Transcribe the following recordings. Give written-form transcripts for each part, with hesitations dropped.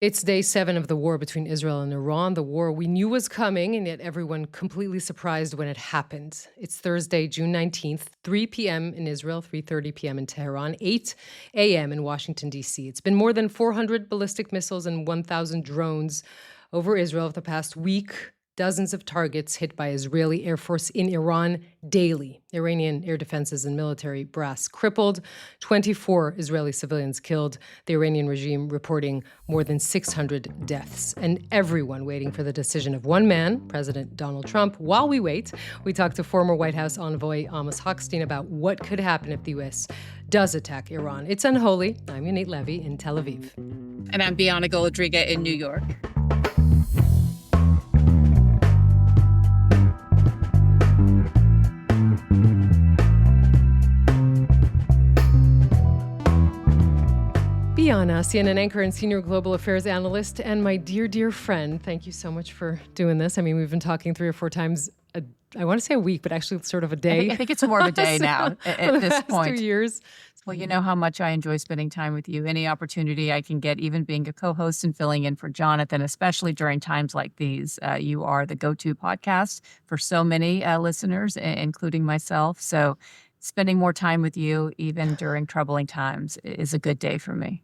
It's day 7 of the war between Israel and Iran, the war we knew was coming, and yet everyone completely surprised when it happened. It's Thursday, June 19th, 3 p.m. in Israel, 3:30 p.m. in Tehran, 8 a.m. in Washington, D.C. It's been more than 400 ballistic missiles and 1,000 drones over Israel for the past week. Dozens of targets hit by Israeli Air Force in Iran daily. Iranian air defenses and military brass crippled. 24 Israeli civilians killed. The Iranian regime reporting more than 600 deaths. And everyone waiting for the decision of one man, President Donald Trump. While we wait, we talk to former White House envoy Amos Hochstein about what could happen if the U.S. does attack Iran. It's unholy. I'm Yonit Levy in Tel Aviv. And I'm Bianna Golodryga in New York. Bianna, CNN anchor and senior global affairs analyst, and my dear, dear friend. Thank you so much for doing this. I mean, we've been talking 3 or 4 times, I want to say a week, but actually sort of a day. I think it's more of a day now at this point. 2 years. Well, you know how much I enjoy spending time with you. Any opportunity I can get, even being a co-host and filling in for Jonathan, especially during times like these. You are the go-to podcast for so many listeners, including myself. So spending more time with you, even during troubling times, is a good day for me.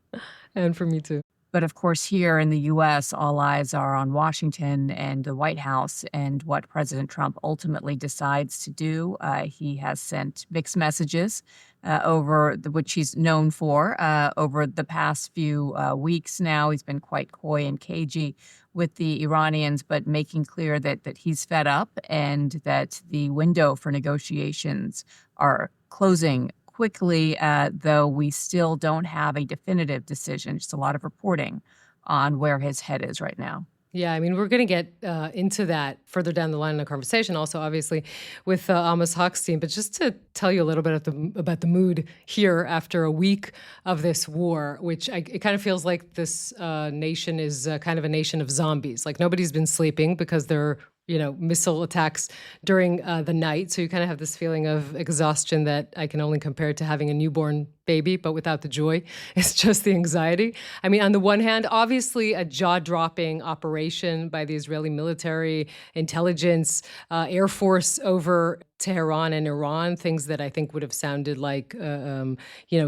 And for me too. But of course, here in the U.S., all eyes are on Washington and the White House and what President Trump ultimately decides to do. He has sent mixed messages which he's known for over the past few weeks now. He's been quite coy and cagey with the Iranians, but making clear that he's fed up and that the window for negotiations are closing quickly, though we still don't have a definitive decision, just a lot of reporting on where his head is right now. Yeah, I mean, we're going to get into that further down the line in the conversation, also, obviously, with Amos Hochstein. But just to tell you a little bit about the mood here after a week of this war, which it kind of feels like this nation is kind of a nation of zombies. Like nobody's been sleeping because they're missile attacks during the night. So you kind of have this feeling of exhaustion that I can only compare to having a newborn baby, but without the joy. It's just the anxiety. I mean, on the one hand, obviously a jaw-dropping operation by the Israeli military, intelligence, Air Force over Tehran and Iran, things that I think would have sounded like,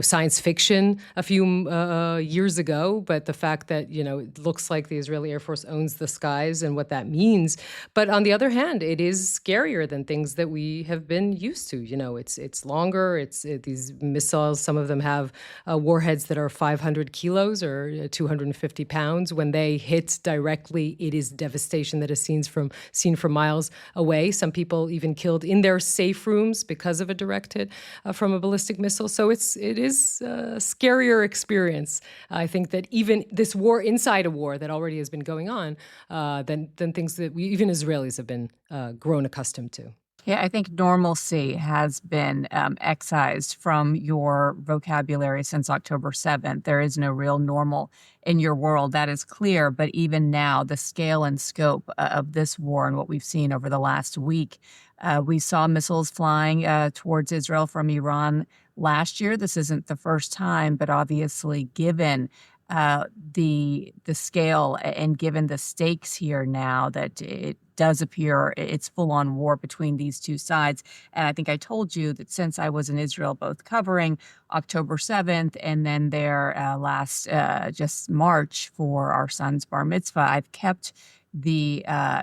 science fiction a few years ago. But the fact that, it looks like the Israeli Air Force owns the skies and what that means. But on the other hand, it is scarier than things that we have been used to. It's longer. It's these missiles. Some of them have warheads that are 500 kilos or 250 pounds. When they hit directly, it is devastation that is seen from miles away. Some people even killed in their safe rooms because of a direct hit from a ballistic missile. So it is a scarier experience. I think that even this war inside a war that already has been going on than things that we even Israelis have been grown accustomed to. Yeah, I think normalcy has been excised from your vocabulary since October 7th. There is no real normal in your world. That is clear. But even now, the scale and scope of this war and what we've seen over the last week, we saw missiles flying towards Israel from Iran last year. This isn't the first time, but obviously given the scale and given the stakes here now, that it does appear it's full-on war between these two sides. And I think I told you that since I was in Israel, both covering October 7th and then there last just March for our son's bar mitzvah, I've kept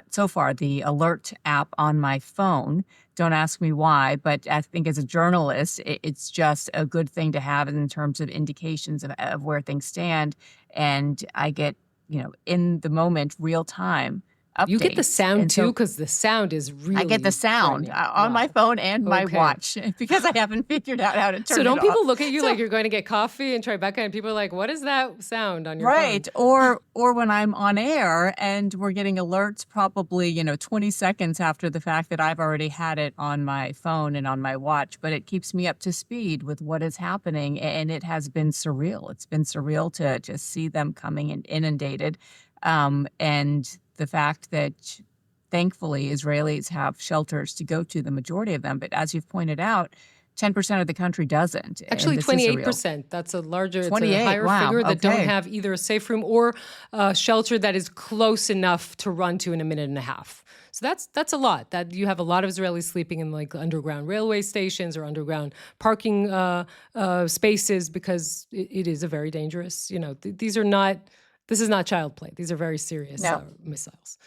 so far the alert app on my phone. Don't ask me why, but I think as a journalist, it's just a good thing to have in terms of indications of where things stand. And I get, in the moment, real time updates. You get the sound too, because the sound is really. I get the sound on my phone and my watch because I haven't figured out how to turn it off. So don't people look at you like you're going to get coffee in Tribeca, and people are like, "What is that sound on your phone?" Right, or when I'm on air and we're getting alerts, probably 20 seconds after the fact that I've already had it on my phone and on my watch. But it keeps me up to speed with what is happening, and it has been surreal. It's been surreal to just see them coming and inundated, and the fact that thankfully Israelis have shelters to go to, the majority of them. But as you've pointed out, 10% of the country doesn't. Actually, And this is a real 28%. That's a larger, it's a 28. higher Wow. figure that don't Okay. have either a safe room or a shelter that is close enough to run to in a minute and a half. So that's a lot. That you have a lot of Israelis sleeping in like underground railway stations or underground parking spaces because it is a very dangerous. These are not. This is not child play. These are very serious No. missiles.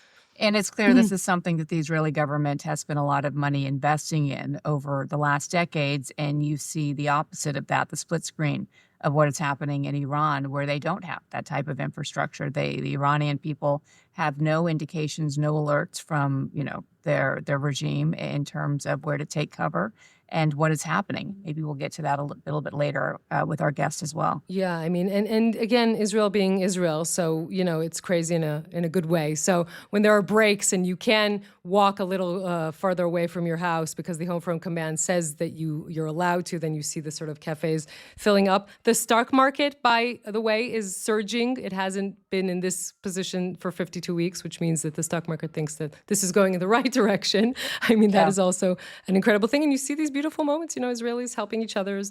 And it's clear this is something that the Israeli government has spent a lot of money investing in over the last decades. And you see the opposite of that, the split screen of what is happening in Iran, where they don't have that type of infrastructure. The Iranian people have no indications, no alerts from, their regime in terms of where to take cover and what is happening. Maybe we'll get to that a little bit later with our guest as well. Yeah, I mean, and again, Israel being Israel, so it's crazy in a good way. So when there are breaks and you can walk a little farther away from your house because the Home Front Command says that you're allowed to, then you see the sort of cafes filling up. The stock market, by the way, is surging. It hasn't been in this position for 52 weeks, which means that the stock market thinks that this is going in the right direction. I mean, that is also an incredible thing. And you see these beautiful moments, Israelis helping each other,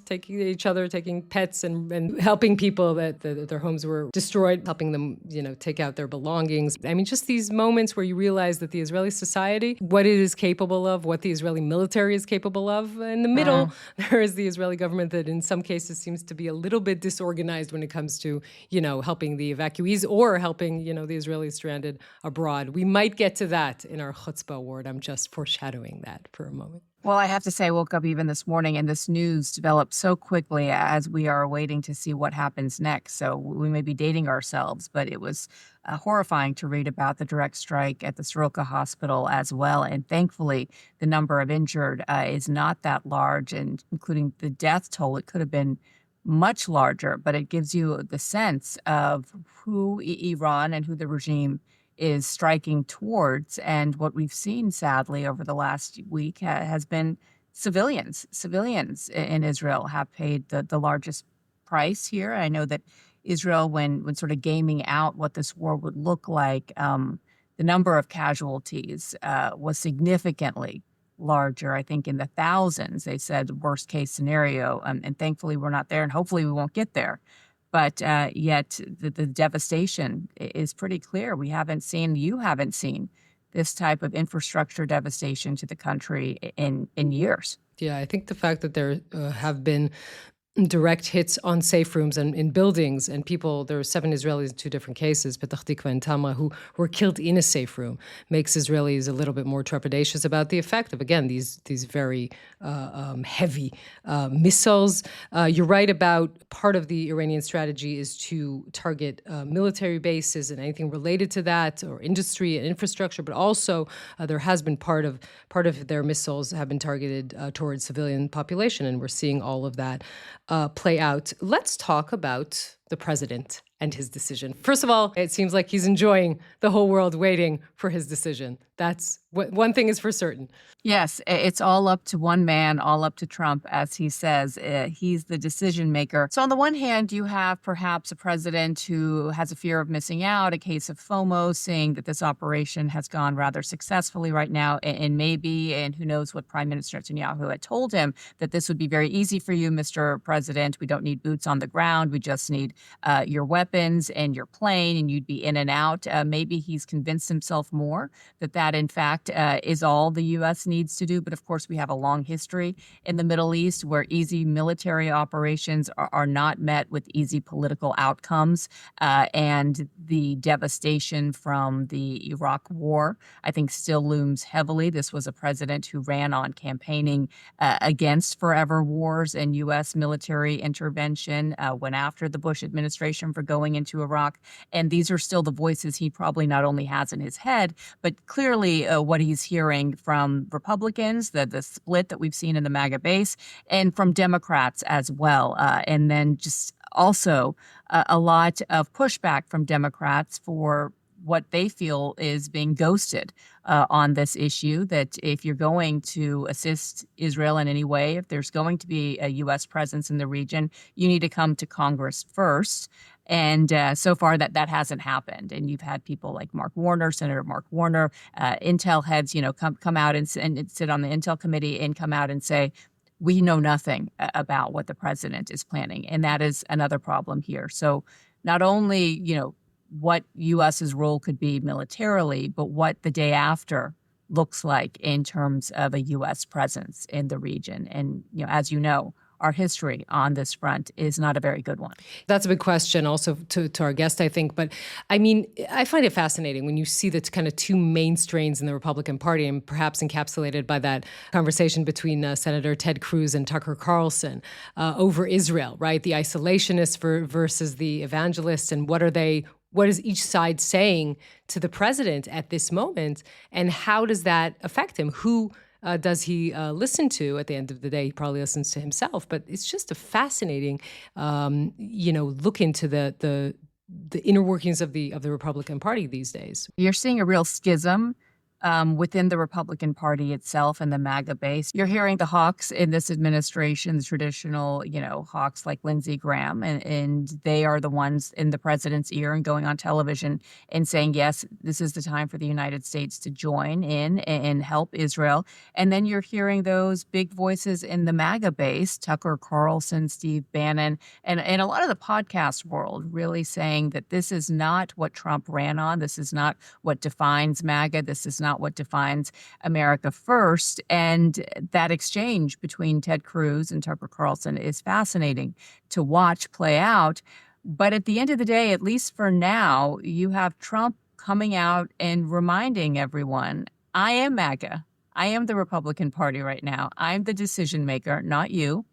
taking pets and helping people that their homes were destroyed, helping them, take out their belongings. I mean, just these moments where you realize that the Israeli society, what it is capable of, what the Israeli military is capable of. In the middle, there is the Israeli government that in some cases seems to be a little bit disorganized when it comes to, helping the evacuees or helping, the Israelis stranded abroad. We might get to that in our chutzpah award. I'm just foreshadowing that for a moment. Well, I have to say, I woke up even this morning and this news developed so quickly as we are waiting to see what happens next. So we may be dating ourselves, but it was horrifying to read about the direct strike at the Soroka Hospital as well. And thankfully, the number of injured is not that large, and including the death toll, it could have been much larger, but it gives you the sense of who Iran and who the regime is striking towards. And what we've seen, sadly, over the last week has been civilians. Civilians in Israel have paid the largest price here. I know that Israel, when sort of gaming out what this war would look like, the number of casualties was significantly larger, I think in the thousands. They said worst case scenario. And thankfully, we're not there, and hopefully we won't get there. But yet the devastation is pretty clear. You haven't seen this type of infrastructure devastation to the country in years. Yeah, I think the fact that there have been direct hits on safe rooms and in buildings and people, there were 7 Israelis in 2 different cases, Petah Tikva and Tama, who were killed in a safe room, makes Israelis a little bit more trepidatious about the effect of, again, these very heavy missiles. You're right about part of the Iranian strategy is to target military bases and anything related to that, or industry and infrastructure, but also there has been part of their missiles have been targeted towards civilian population, and we're seeing all of that play out. Let's talk about the president and his decision. First of all, it seems like he's enjoying the whole world waiting for his decision. That's one thing is for certain. Yes, it's all up to one man, all up to Trump, as he says. He's the decision maker. So on the one hand, you have perhaps a president who has a fear of missing out, a case of FOMO, saying that this operation has gone rather successfully right now, and who knows what Prime Minister Netanyahu had told him, that this would be very easy for you, Mr. President. We don't need boots on the ground. We just need your weapons and your plane, and you'd be in and out. Maybe he's convinced himself more that in fact is all the U.S. needs to do. But of course, we have a long history in the Middle East where easy military operations are not met with easy political outcomes. And the devastation from the Iraq War, I think, still looms heavily. This was a president who ran on campaigning against forever wars and U.S. military intervention, went after the Bush administration for going into Iraq. And these are still the voices he probably not only has in his head, but clearly what he's hearing from Republicans, the split that we've seen in the MAGA base, and from Democrats as well. And then just also a lot of pushback from Democrats for what they feel is being ghosted on this issue, that if you're going to assist Israel in any way, if there's going to be a U.S. presence in the region, you need to come to Congress first. And so far that hasn't happened. And you've had people like Senator Mark Warner, Intel heads, come out and sit on the Intel committee and come out and say, we know nothing about what the president is planning. And that is another problem here. So not only, what U.S.'s role could be militarily, but what the day after looks like in terms of a U.S. presence in the region. And, as you know, our history on this front is not a very good one. That's a big question also to our guest, I think. But I mean, I find it fascinating when you see the kind of two main strains in the Republican Party, and perhaps encapsulated by that conversation between Senator Ted Cruz and Tucker Carlson over Israel, right? The isolationists versus the evangelists, and what is each side saying to the president at this moment, and how does that affect him? Who does he listen to? At the end of the day, he probably listens to himself. But it's just a fascinating, look into the inner workings of the Republican Party these days. You're seeing a real schism within the Republican Party itself and the MAGA base. You're hearing the hawks in this administration, the traditional, hawks like Lindsey Graham, and they are the ones in the president's ear and going on television and saying, yes, this is the time for the United States to join in and help Israel. And then you're hearing those big voices in the MAGA base, Tucker Carlson, Steve Bannon, and a lot of the podcast world really saying that this is not what Trump ran on. This is not what defines MAGA. This is not what defines America first. And that exchange between Ted Cruz and Tucker Carlson is fascinating to watch play out. But at the end of the day, at least for now, you have Trump coming out and reminding everyone, I am MAGA. I am the Republican Party right now. I'm the decision maker, not you.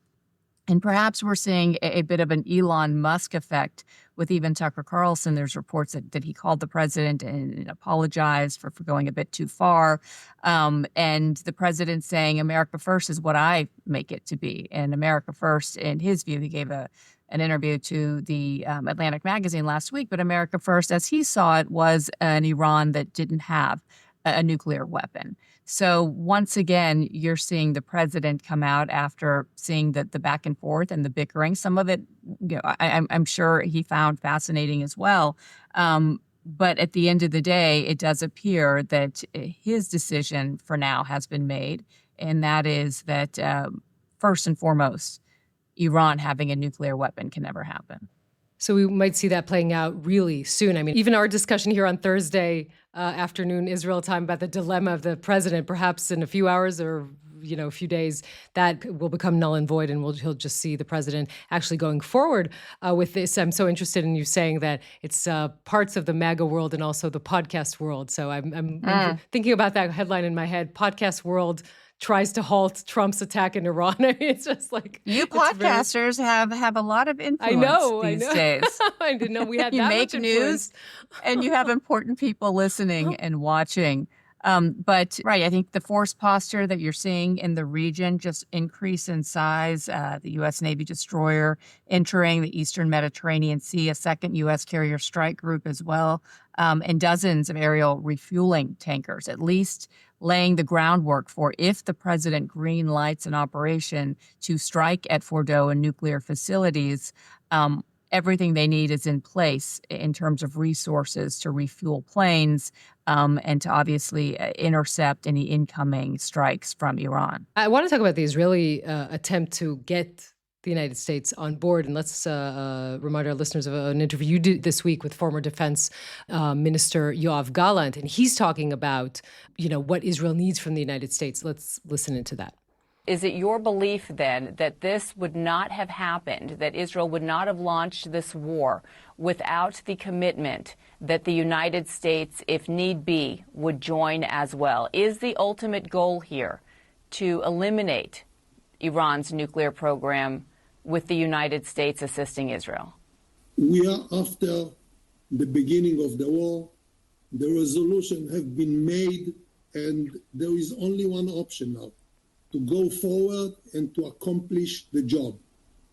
And perhaps we're seeing a bit of an Elon Musk effect with even Tucker Carlson. There's reports that he called the president and apologized for going a bit too far. And the president saying America first is what I make it to be. And America first, in his view, he gave an interview to the Atlantic magazine last week. But America first, as he saw it, was an Iran that didn't have a nuclear weapon. So once again, you're seeing the president come out after seeing the back and forth and the bickering. Some of it, I'm sure he found fascinating as well. But at the end of the day, it does appear that his decision for now has been made. And that is that first and foremost, Iran having a nuclear weapon can never happen. So we might see that playing out really soon. I mean, even our discussion here on Thursday afternoon Israel time about the dilemma of the president, perhaps in a few hours or a few days, that will become null and void, and he'll just see the president actually going forward with this. I'm so interested in you saying that it's parts of the MAGA world and also the podcast world. So I'm thinking about that headline in my head: podcast world tries to halt Trump's attack in Iran. It's just like, you podcasters have a lot of influence these days. I didn't know we had you that make much news, and you have important people listening and watching. But I think the force posture that you're seeing in the region just increase in size. The U.S. Navy destroyer entering the Eastern Mediterranean Sea, a second U.S. carrier strike group as well, and dozens of aerial refueling tankers, at least laying the groundwork for, if the president green lights an operation to strike at Fordow and nuclear facilities, everything they need is in place in terms of resources to refuel planes and to obviously intercept any incoming strikes from Iran. I want to talk about the Israeli attempt to get the United States on board. And let's remind our listeners of an interview you did this week with former Defense Minister Yoav Gallant. And he's talking about, what Israel needs from the United States. Let's listen into that. Is it your belief then that this would not have happened, that Israel would not have launched this war without the commitment that the United States, if need be, would join as well? Is the ultimate goal here to eliminate Iran's nuclear program with the United States assisting Israel? We are after the beginning of the war. The resolution have been made, and there is only one option now: to go forward and to accomplish the job.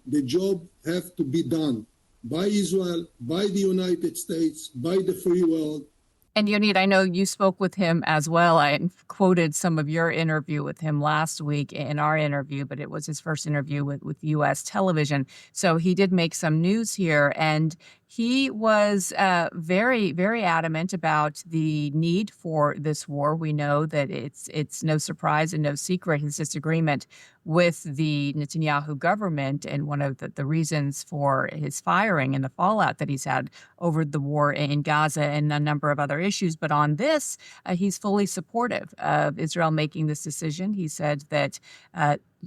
The job have to be done by Israel, by the United States, by the free world. And Yonit, I know you spoke with him as well. I quoted some of your interview with him last week in our interview, but it was his first interview with U.S. television. So he did make some news here, and He was very, very adamant about the need for this war. We know that it's no surprise and no secret his disagreement with the Netanyahu government, and one of the reasons for his firing and the fallout that he's had over the war in Gaza and a number of other issues. But on this, he's fully supportive of Israel making this decision. He said that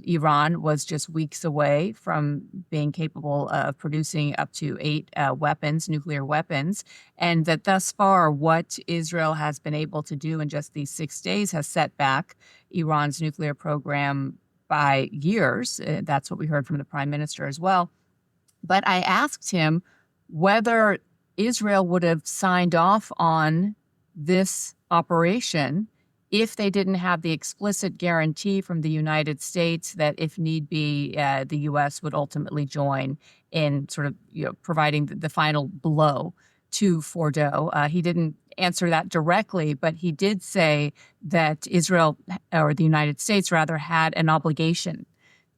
Iran was just weeks away from being capable of producing up to 8 nuclear weapons, and that thus far what Israel has been able to do in just these 6 days has set back Iran's nuclear program by years. That's what we heard from the prime minister as well. But I asked him whether Israel would have signed off on this operation if they didn't have the explicit guarantee from the United States that, if need be, the U.S. would ultimately join in sort of providing the final blow to Fordow. He didn't answer that directly, but he did say that Israel, or the United States rather, had an obligation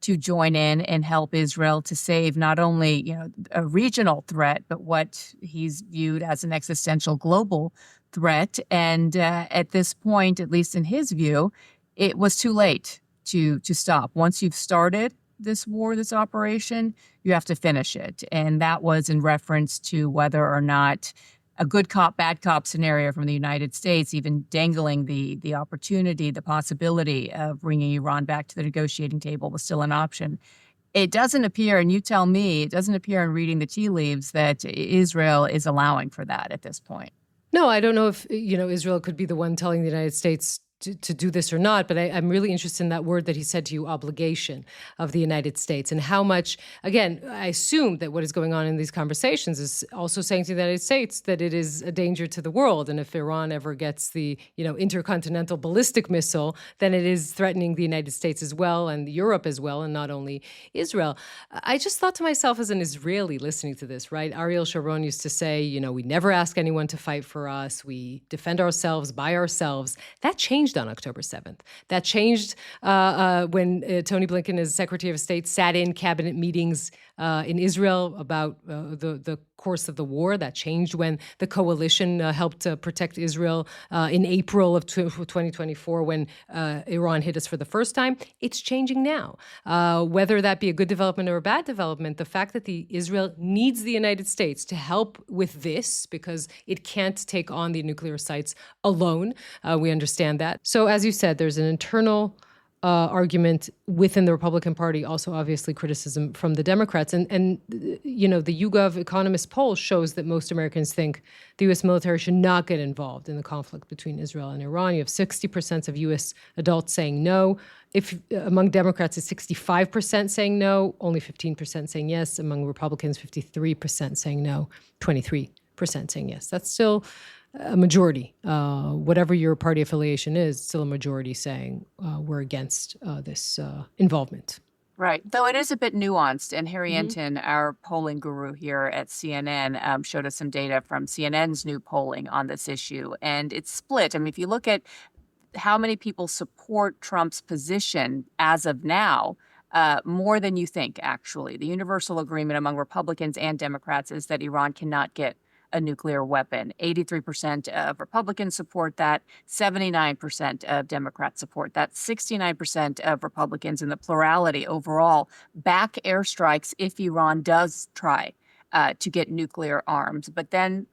to join in and help Israel to save not only a regional threat, but what he's viewed as an existential global threat. And at this point, at least in his view, it was too late to stop. Once you've started this war, this operation, you have to finish it. And that was in reference to whether or not a good cop, bad cop scenario from the United States, even dangling the opportunity, the possibility of bringing Iran back to the negotiating table was still an option. It doesn't appear, and you tell me, it doesn't appear in reading the tea leaves that Israel is allowing for that at this point. No, I don't know if, Israel could be the one telling the United States to do this or not, but I'm really interested in that word that he said to you, obligation of the United States, and how much, again, I assume that what is going on in these conversations is also saying to the United States that it is a danger to the world. And if Iran ever gets the, intercontinental ballistic missile, then it is threatening the United States as well, and Europe as well, and not only Israel. I just thought to myself as an Israeli listening to this, right? Ariel Sharon used to say, we never ask anyone to fight for us. We defend ourselves by ourselves. That changed on October 7th. That changed when Tony Blinken, as Secretary of State, sat in cabinet meetings in Israel about the course of the war. That changed when the coalition helped protect Israel in April of 2024 when Iran hit us for the first time. It's changing now. Whether that be a good development or a bad development, the fact that Israel needs the United States to help with this because it can't take on the nuclear sites alone, we understand that. So as you said, there's an internal argument within the Republican Party, also obviously criticism from the Democrats. And the YouGov Economist poll shows that most Americans think the U.S. military should not get involved in the conflict between Israel and Iran. You have 60% of U.S. adults saying no. If among Democrats, it's 65% saying no, only 15% saying yes. Among Republicans, 53% saying no, 23% saying yes. That's still a majority. Whatever your party affiliation is, still a majority saying we're against this involvement. Right. Though it is a bit nuanced. And Harry Enton, our polling guru here at CNN, showed us some data from CNN's new polling on this issue. And it's split. I mean, if you look at how many people support Trump's position as of now, more than you think, actually. The universal agreement among Republicans and Democrats is that Iran cannot get a nuclear weapon. 83% of Republicans support that. 79% of Democrats support that. 69% of Republicans, in the plurality overall, back airstrikes if Iran does try to get nuclear arms. But then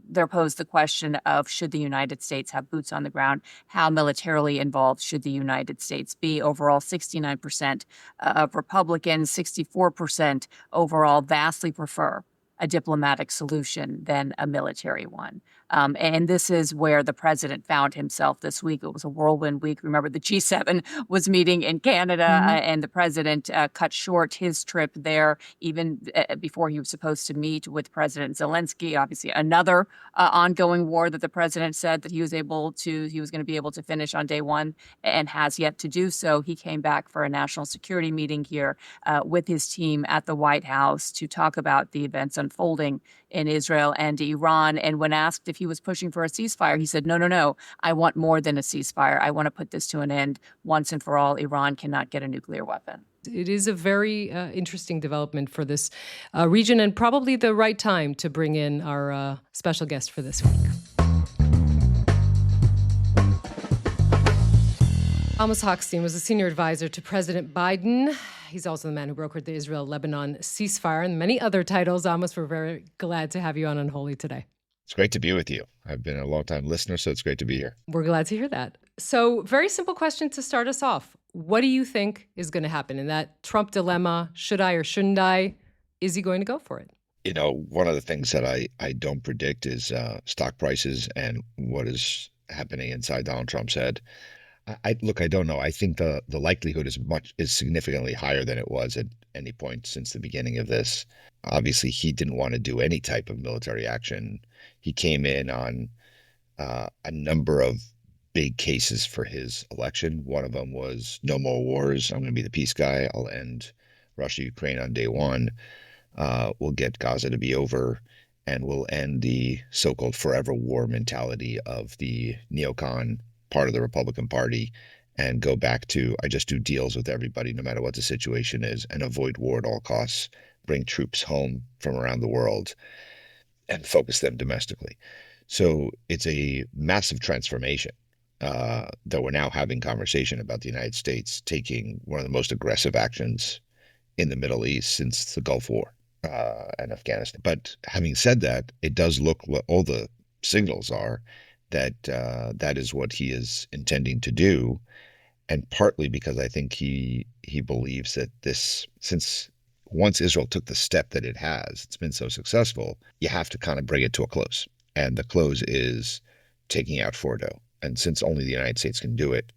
they're posed the question of, should the United States have boots on the ground? How militarily involved should the United States be? Overall, 69% of Republicans, 64% overall vastly prefer a diplomatic solution than a military one. And this is where the president found himself this week. It was a whirlwind week. Remember, the G7 was meeting in Canada, and the president cut short his trip there even before he was supposed to meet with President Zelensky. Obviously, another ongoing war that the president said that he was going to be able to finish on day one and has yet to do so. He came back for a national security meeting here with his team at the White House to talk about the events unfolding in Israel and Iran. And when asked if he was pushing for a ceasefire, he said, no, I want more than a ceasefire. I want to put this to an end once and for all. Iran cannot get a nuclear weapon. It is a very interesting development for this region, and probably the right time to bring in our special guest for this week. Amos Hochstein was a senior advisor to President Biden. He's also the man who brokered the Israel-Lebanon ceasefire and many other titles. Amos, we're very glad to have you on Unholy today. It's great to be with you. I've been a long-time listener, so it's great to be here. We're glad to hear that. So, very simple question to start us off. What do you think is going to happen in that Trump dilemma? Should I or shouldn't I? Is he going to go for it? You know, one of the things that I don't predict is stock prices and what is happening inside Donald Trump's head. I don't know. I think the likelihood is significantly higher than it was at any point since the beginning of this. Obviously, he didn't want to do any type of military action. He came in on a number of big cases for his election. One of them was no more wars. I'm going to be the peace guy. I'll end Russia-Ukraine on day one. We'll get Gaza to be over, and we'll end the so-called forever war mentality of the neocon part of the Republican Party and go back to, I just do deals with everybody no matter what the situation is and avoid war at all costs, bring troops home from around the world and focus them domestically. So it's a massive transformation that we're now having conversation about the United States taking one of the most aggressive actions in the Middle East since the Gulf War and Afghanistan. But having said that, it does look, all the signals are that that is what he is intending to do, and partly because I think he believes that this, since once Israel took the step that it has, it's been so successful, you have to kind of bring it to a close, and the close is taking out Fordow. And since only the United States can do it,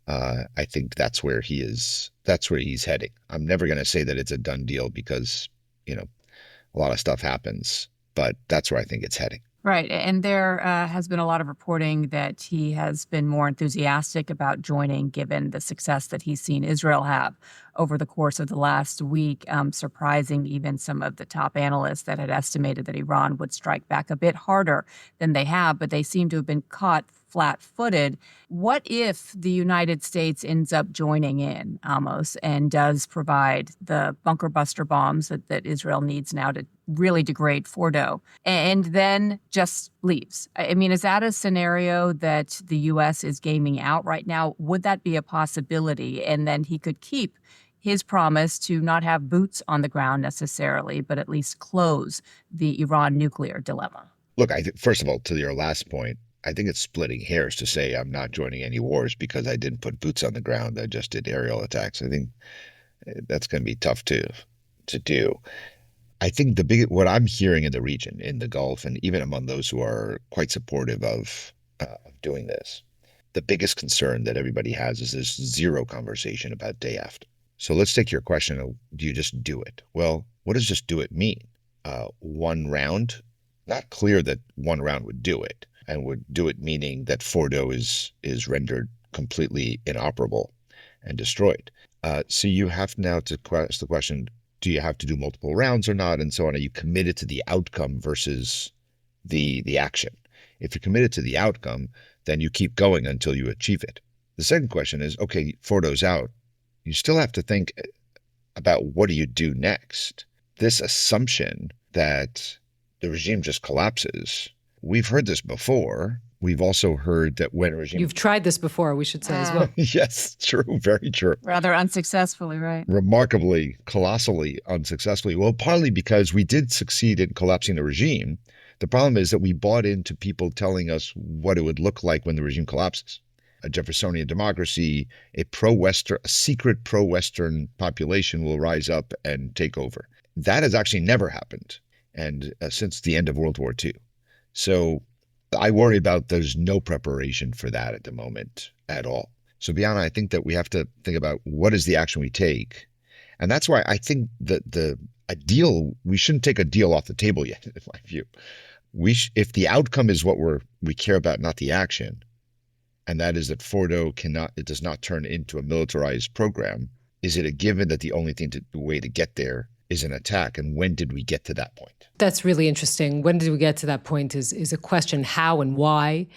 I think that's where he is. That's where he's heading. I'm never going to say that it's a done deal because, you know, a lot of stuff happens, but that's where I think it's heading. Right. And there has been a lot of reporting that he has been more enthusiastic about joining, given the success that he's seen Israel have over the course of the last week, surprising even some of the top analysts that had estimated that Iran would strike back a bit harder than they have, but they seem to have been caught flat-footed. What if the United States ends up joining in, Amos, and does provide the bunker buster bombs that Israel needs now to really degrade Fordow, and then just leaves? I mean, is that a scenario that the U.S. is gaming out right now? Would that be a possibility? And then he could keep his promise to not have boots on the ground necessarily, but at least close the Iran nuclear dilemma. Look, first of all, to your last point, I think it's splitting hairs to say I'm not joining any wars because I didn't put boots on the ground. I just did aerial attacks. I think that's going to be tough to do. I think what I'm hearing in the region, in the Gulf, and even among those who are quite supportive of doing this, the biggest concern that everybody has is this zero conversation about day after. So let's take your question of, do you just do it? Well, what does just do it mean? One round? Not clear that one round would do it, and would do it meaning that Fordow is rendered completely inoperable and destroyed. So you have now to ask the question, do you have to do multiple rounds or not, and so on? Are you committed to the outcome versus the action? If you're committed to the outcome, then you keep going until you achieve it. The second question is, okay, Fordow's out. You still have to think about what do you do next? This assumption that the regime just collapses, we've heard this before. We've also heard that when a regime... You've tried this before, we should say as well. Yes, true, very true. Rather unsuccessfully, right? Remarkably, colossally unsuccessfully. Well, partly because we did succeed in collapsing the regime. The problem is that we bought into people telling us what it would look like when the regime collapses. A Jeffersonian democracy, a secret pro-Western population will rise up and take over. That has actually never happened, and since the end of World War II. So I worry about there's no preparation for that at the moment at all. So Bianna, I think that we have to think about what is the action we take. And that's why I think that we shouldn't take a deal off the table yet, in my view. If the outcome is what we care about, not the action, and that is that Fordow does not turn into a militarized program, is it a given that the only way to get there is an attack, and when did we get to that point? That's really interesting. When did we get to that point is a question, how and why.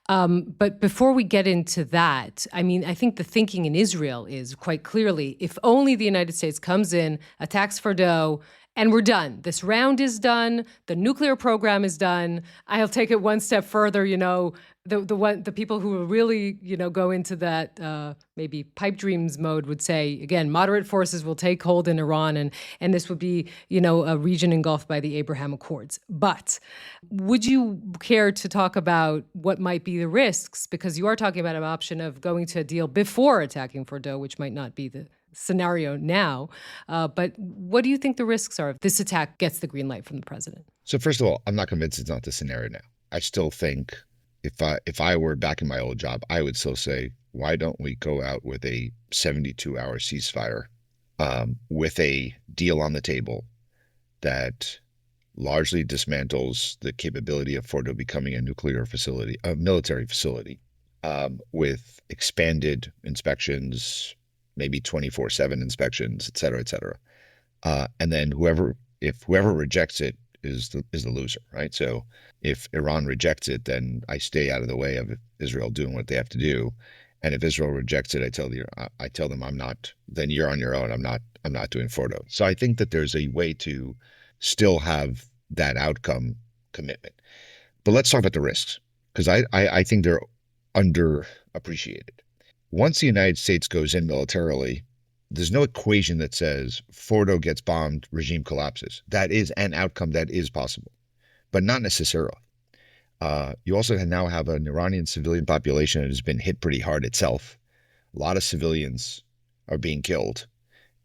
But before we get into that, I mean, I think the thinking in Israel is quite clearly, if only the United States comes in, attacks Fordow, and we're done. This round is done. The nuclear program is done. I'll take it one step further. The people who will really go into that maybe pipe dreams mode would say, again, moderate forces will take hold in Iran, and this would be a region engulfed by the Abraham Accords. But would you care to talk about what might be the risks? Because you are talking about an option of going to a deal before attacking Fordow, which might not be the scenario now. But what do you think the risks are if this attack gets the green light from the president? So first of all, I'm not convinced it's not the scenario now. I still think if I were back in my old job, I would still say, why don't we go out with a 72-hour ceasefire with a deal on the table that largely dismantles the capability of Fordow becoming a nuclear facility, a military facility, with expanded inspections, maybe 24/7 inspections, et cetera, et cetera. And then whoever rejects it is the loser, right? So if Iran rejects it, then I stay out of the way of Israel doing what they have to do. And if Israel rejects it, I tell them I'm not, then you're on your own. I'm not doing Fordow. So I think that there's a way to still have that outcome commitment. But let's talk about the risks, because I think they're underappreciated. Once the United States goes in militarily, there's no equation that says Fordow gets bombed, regime collapses. That is an outcome that is possible, but not necessarily. You also now have an Iranian civilian population that has been hit pretty hard itself. A lot of civilians are being killed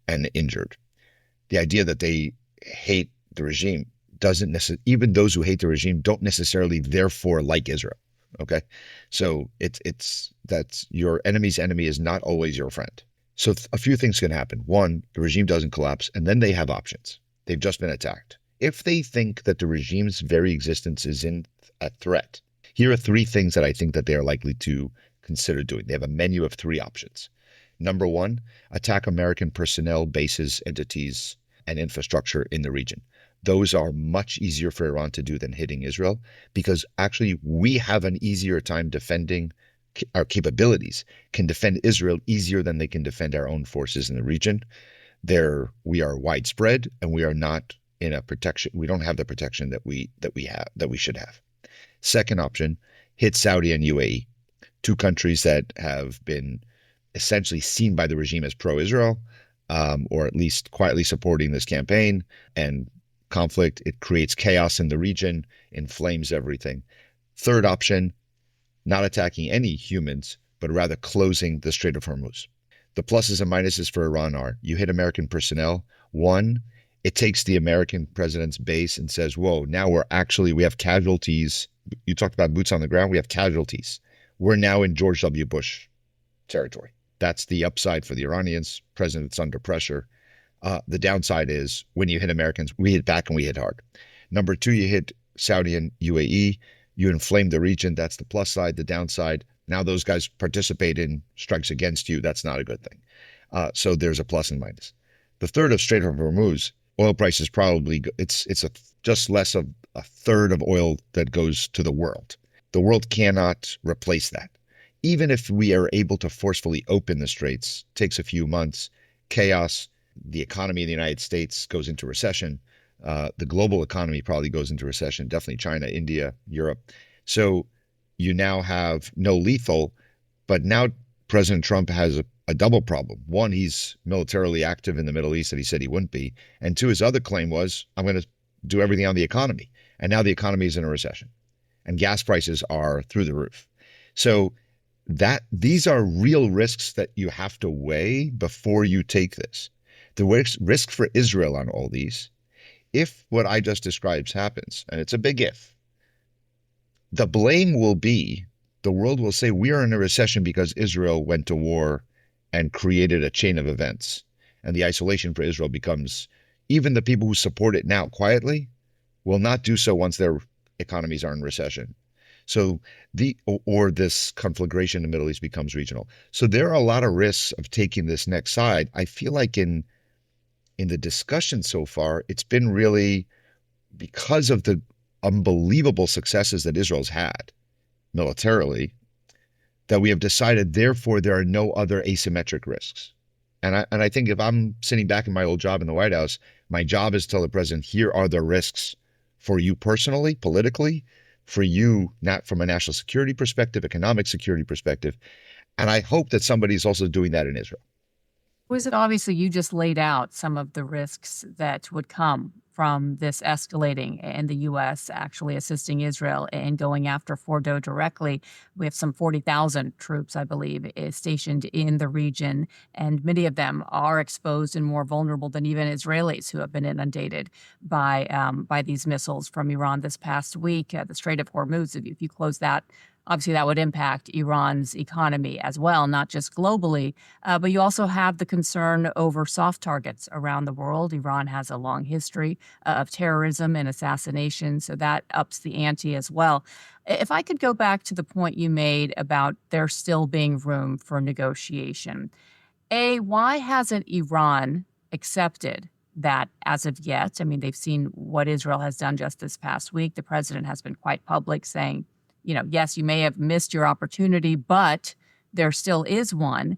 and injured. The idea that they hate the regime doesn't necessarily, even those who hate the regime don't necessarily therefore like Israel. Okay. So that's your enemy's enemy is not always your friend. So a few things can happen. One, the regime doesn't collapse, and then they have options. They've just been attacked. If they think that the regime's very existence is in a threat, here are three things that I think that they are likely to consider doing. They have a menu of three options. Number one, attack American personnel, bases, entities, and infrastructure in the region. Those are much easier for Iran to do than hitting Israel, because actually we have an easier time defending our capabilities, can defend Israel easier than they can defend our own forces in the region. We are widespread, and we are not in a protection. We don't have the protection that we should have. Second option, hit Saudi and UAE, two countries that have been essentially seen by the regime as pro-Israel, or at least quietly supporting this campaign and conflict. It creates chaos in the region, inflames everything. Third option, not attacking any humans, but rather closing the Strait of Hormuz. The pluses and minuses for Iran are, you hit American personnel. One, it takes the American president's base and says, whoa, now we have casualties. You talked about boots on the ground. We have casualties. We're now in George W. Bush territory. That's the upside for the Iranians. President's under pressure. The downside is when you hit Americans, we hit back and we hit hard. Number two, you hit Saudi and UAE. You inflame the region. That's the plus side. The downside, now those guys participate in strikes against you. That's not a good thing. So there's a plus and minus. The third of Strait of Hormuz, oil prices probably, it's just less of a third of oil that goes to the world. The world cannot replace that. Even if we are able to forcefully open the straits, takes a few months, chaos, the economy of the United States goes into recession. The global economy probably goes into recession, definitely China, India, Europe. So you now have no lethal, but now President Trump has a double problem. One, he's militarily active in the Middle East that he said he wouldn't be. And two, his other claim was, I'm going to do everything on the economy. And now the economy is in a recession and gas prices are through the roof. So these are real risks that you have to weigh before you take this. The risk for Israel on all these, if what I just described happens, and it's a big if, the blame will be, the world will say we are in a recession because Israel went to war and created a chain of events. And the isolation for Israel becomes, even the people who support it now quietly will not do so once their economies are in recession. So this conflagration in the Middle East becomes regional. So there are a lot of risks of taking this next side. I feel like in in the discussion so far, it's been really because of the unbelievable successes that Israel's had militarily, that we have decided, therefore, there are no other asymmetric risks. And I think if I'm sitting back in my old job in the White House, my job is to tell the president, here are the risks for you personally, politically, for you, not from a national security perspective, economic security perspective. And I hope that somebody is also doing that in Israel. Was it obviously you just laid out some of the risks that would come from this escalating and the U.S. actually assisting Israel and going after Fordow directly? We have some 40,000 troops, I believe, stationed in the region, and many of them are exposed and more vulnerable than even Israelis who have been inundated by these missiles from Iran this past week. The Strait of Hormuz, if you close that, obviously, that would impact Iran's economy as well, not just globally. But you also have the concern over soft targets around the world. Iran has a long history of terrorism and assassination, so that ups the ante as well. If I could go back to the point you made about there still being room for negotiation, why hasn't Iran accepted that as of yet? I mean, they've seen what Israel has done just this past week. The president has been quite public saying, yes, you may have missed your opportunity, but there still is one.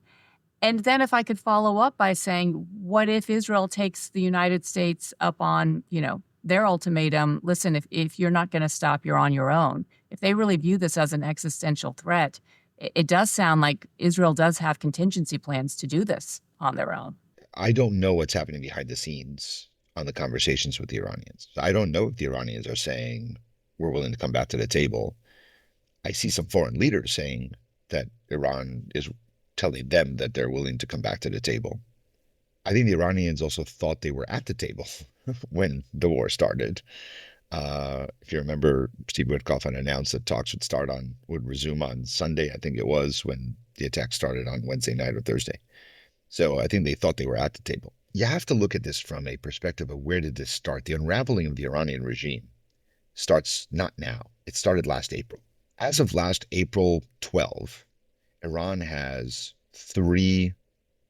And then if I could follow up by saying, what if Israel takes the United States up on, their ultimatum? Listen, if you're not going to stop, you're on your own. If they really view this as an existential threat, it does sound like Israel does have contingency plans to do this on their own. I don't know what's happening behind the scenes on the conversations with the Iranians. I don't know if the Iranians are saying, we're willing to come back to the table. I see some foreign leaders saying that Iran is telling them that they're willing to come back to the table. I think the Iranians also thought they were at the table when the war started. If you remember, Steve Witkoff had announced that talks would resume on Sunday, I think it was, when the attack started on Wednesday night or Thursday. So I think they thought they were at the table. You have to look at this from a perspective of where did this start? The unraveling of the Iranian regime starts not now. It started last April. As of last April 12, Iran has 3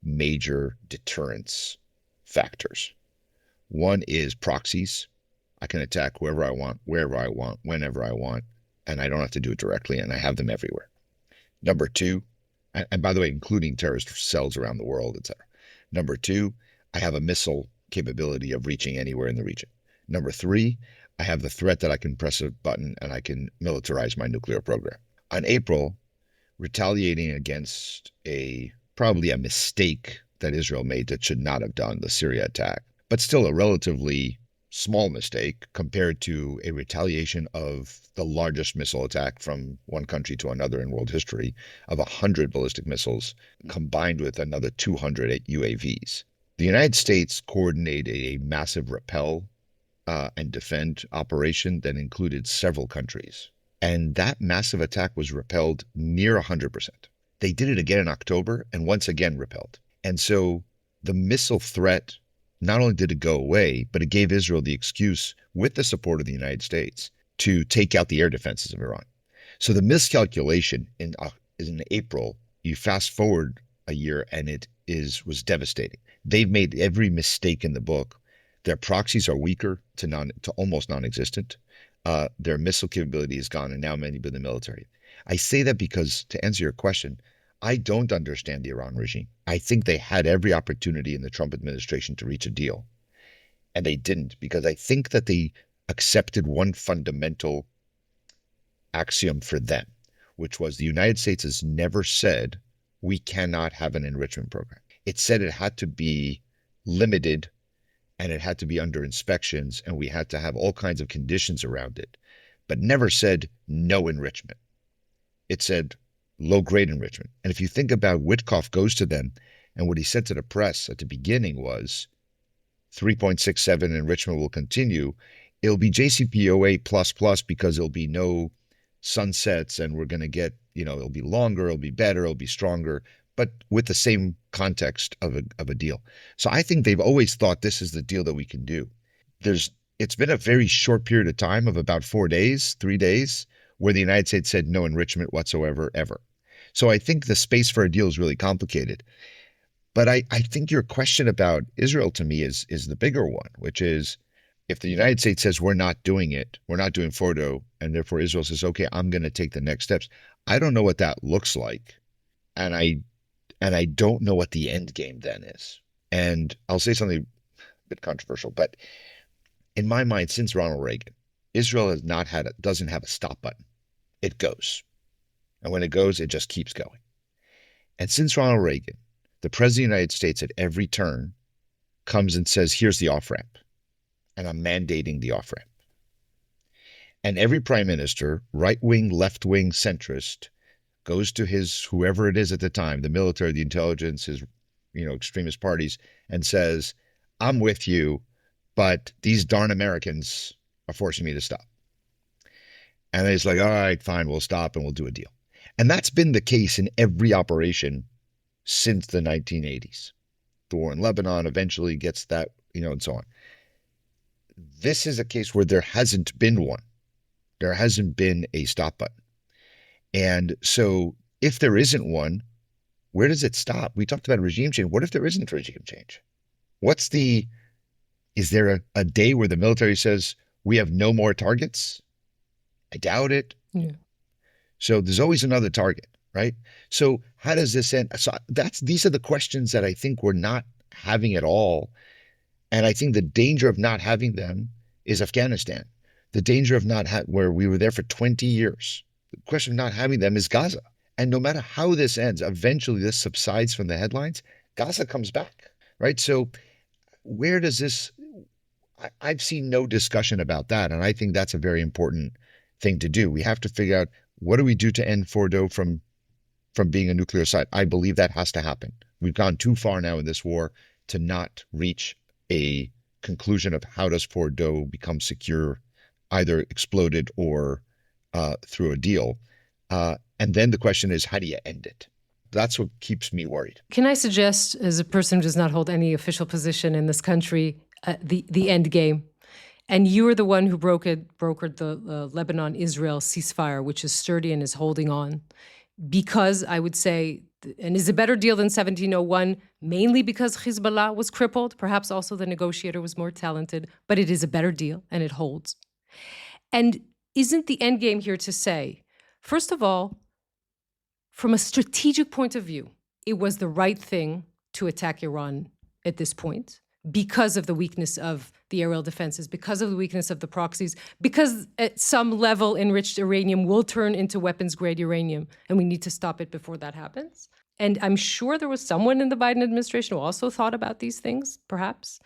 major deterrence factors. One is proxies. I can attack whoever I want, wherever I want, whenever I want, and I don't have to do it directly, and I have them everywhere. Number 2, and by the way, including terrorist cells around the world, etc. Number 2, I have a missile capability of reaching anywhere in the region. Number 3, I have the threat that I can press a button and I can militarize my nuclear program. On April, retaliating against probably a mistake that Israel made that should not have done, the Syria attack, but still a relatively small mistake compared to a retaliation of the largest missile attack from one country to another in world history of 100 ballistic missiles combined with another 200 UAVs. The United States coordinated a massive repel and defend operation that included several countries. And that massive attack was repelled near 100%. They did it again in October and once again repelled. And so the missile threat, not only did it go away, but it gave Israel the excuse, with the support of the United States, to take out the air defenses of Iran. So the miscalculation in April, you fast forward a year and it was devastating. They've made every mistake in the book. Their proxies are weaker to almost non-existent. Their missile capability is gone, and now many in the military. I say that because, to answer your question, I don't understand the Iran regime. I think they had every opportunity in the Trump administration to reach a deal, and they didn't, because I think that they accepted one fundamental axiom for them, which was the United States has never said we cannot have an enrichment program. It said it had to be limited and it had to be under inspections, and we had to have all kinds of conditions around it, but never said no enrichment. It said low-grade enrichment. And if you think about Witkoff goes to them, and what he said to the press at the beginning was 3.67 enrichment will continue. It'll be JCPOA++ because there'll be no sunsets, and we're going to get, it'll be longer, it'll be better, it'll be stronger, but with the same context of a deal. So I think they've always thought this is the deal that we can do. It's been a very short period of time of about 3 days, where the United States said no enrichment whatsoever, ever. So I think the space for a deal is really complicated. But I think your question about Israel to me is the bigger one, which is if the United States says we're not doing it, we're not doing Fordow, and therefore Israel says, okay, I'm going to take the next steps. I don't know what that looks like. And I don't know what the end game then is. And I'll say something a bit controversial, but in my mind, since Ronald Reagan, Israel doesn't have a stop button. It goes. And when it goes, it just keeps going. And since Ronald Reagan, the president of the United States at every turn comes and says, here's the off-ramp. And I'm mandating the off-ramp. And every prime minister, right-wing, left-wing, centrist, goes to his, whoever it is at the time, the military, the intelligence, his, extremist parties, and says, I'm with you, but these darn Americans are forcing me to stop. And it's like, all right, fine, we'll stop and we'll do a deal. And that's been the case in every operation since the 1980s. The war in Lebanon eventually gets that, and so on. This is a case where there hasn't been one. There hasn't been a stop button. And so if there isn't one, where does it stop? We talked about regime change. What if there isn't regime change? Is there a day where the military says, we have no more targets? I doubt it. Yeah. So there's always another target, right? So how does this end? So these are the questions that I think we're not having at all. And I think the danger of not having them is Afghanistan. The danger of where we were there for 20 years. The question of not having them is Gaza. And no matter how this ends, eventually this subsides from the headlines. Gaza comes back, right? So where does this, I've seen no discussion about that. And I think that's a very important thing to do. We have to figure out, what do we do to end Fordow from being a nuclear site? I believe that has to happen. We've gone too far now in this war to not reach a conclusion of how does Fordow become secure, either exploded or through a deal. And then the question is, how do you end it? That's what keeps me worried. Can I suggest, as a person who does not hold any official position in this country, the end game? And you are the one who brokered the Lebanon-Israel ceasefire, which is sturdy and is holding on. Because I would say, and is a better deal than 1701, mainly because Hezbollah was crippled. Perhaps also the negotiator was more talented, but it is a better deal and it holds. And isn't the end game here to say, first of all, from a strategic point of view, it was the right thing to attack Iran at this point because of the weakness of the aerial defenses, because of the weakness of the proxies, because at some level enriched uranium will turn into weapons-grade uranium, and we need to stop it before that happens. And I'm sure there was someone in the Biden administration who also thought about these things, perhaps.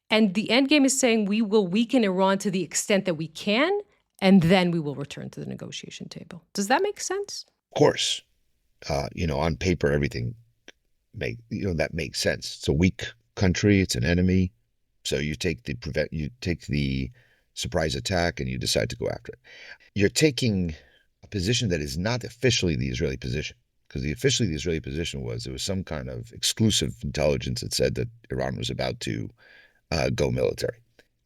And the end game is saying we will weaken Iran to the extent that we can, and then we will return to the negotiation table. Does that make sense? Of course. On paper, everything that makes sense. It's a weak country. It's an enemy. So you take the surprise attack and you decide to go after it. You're taking a position that is not officially the Israeli position, because the Israeli position was there was some kind of exclusive intelligence that said that Iran was about to go military.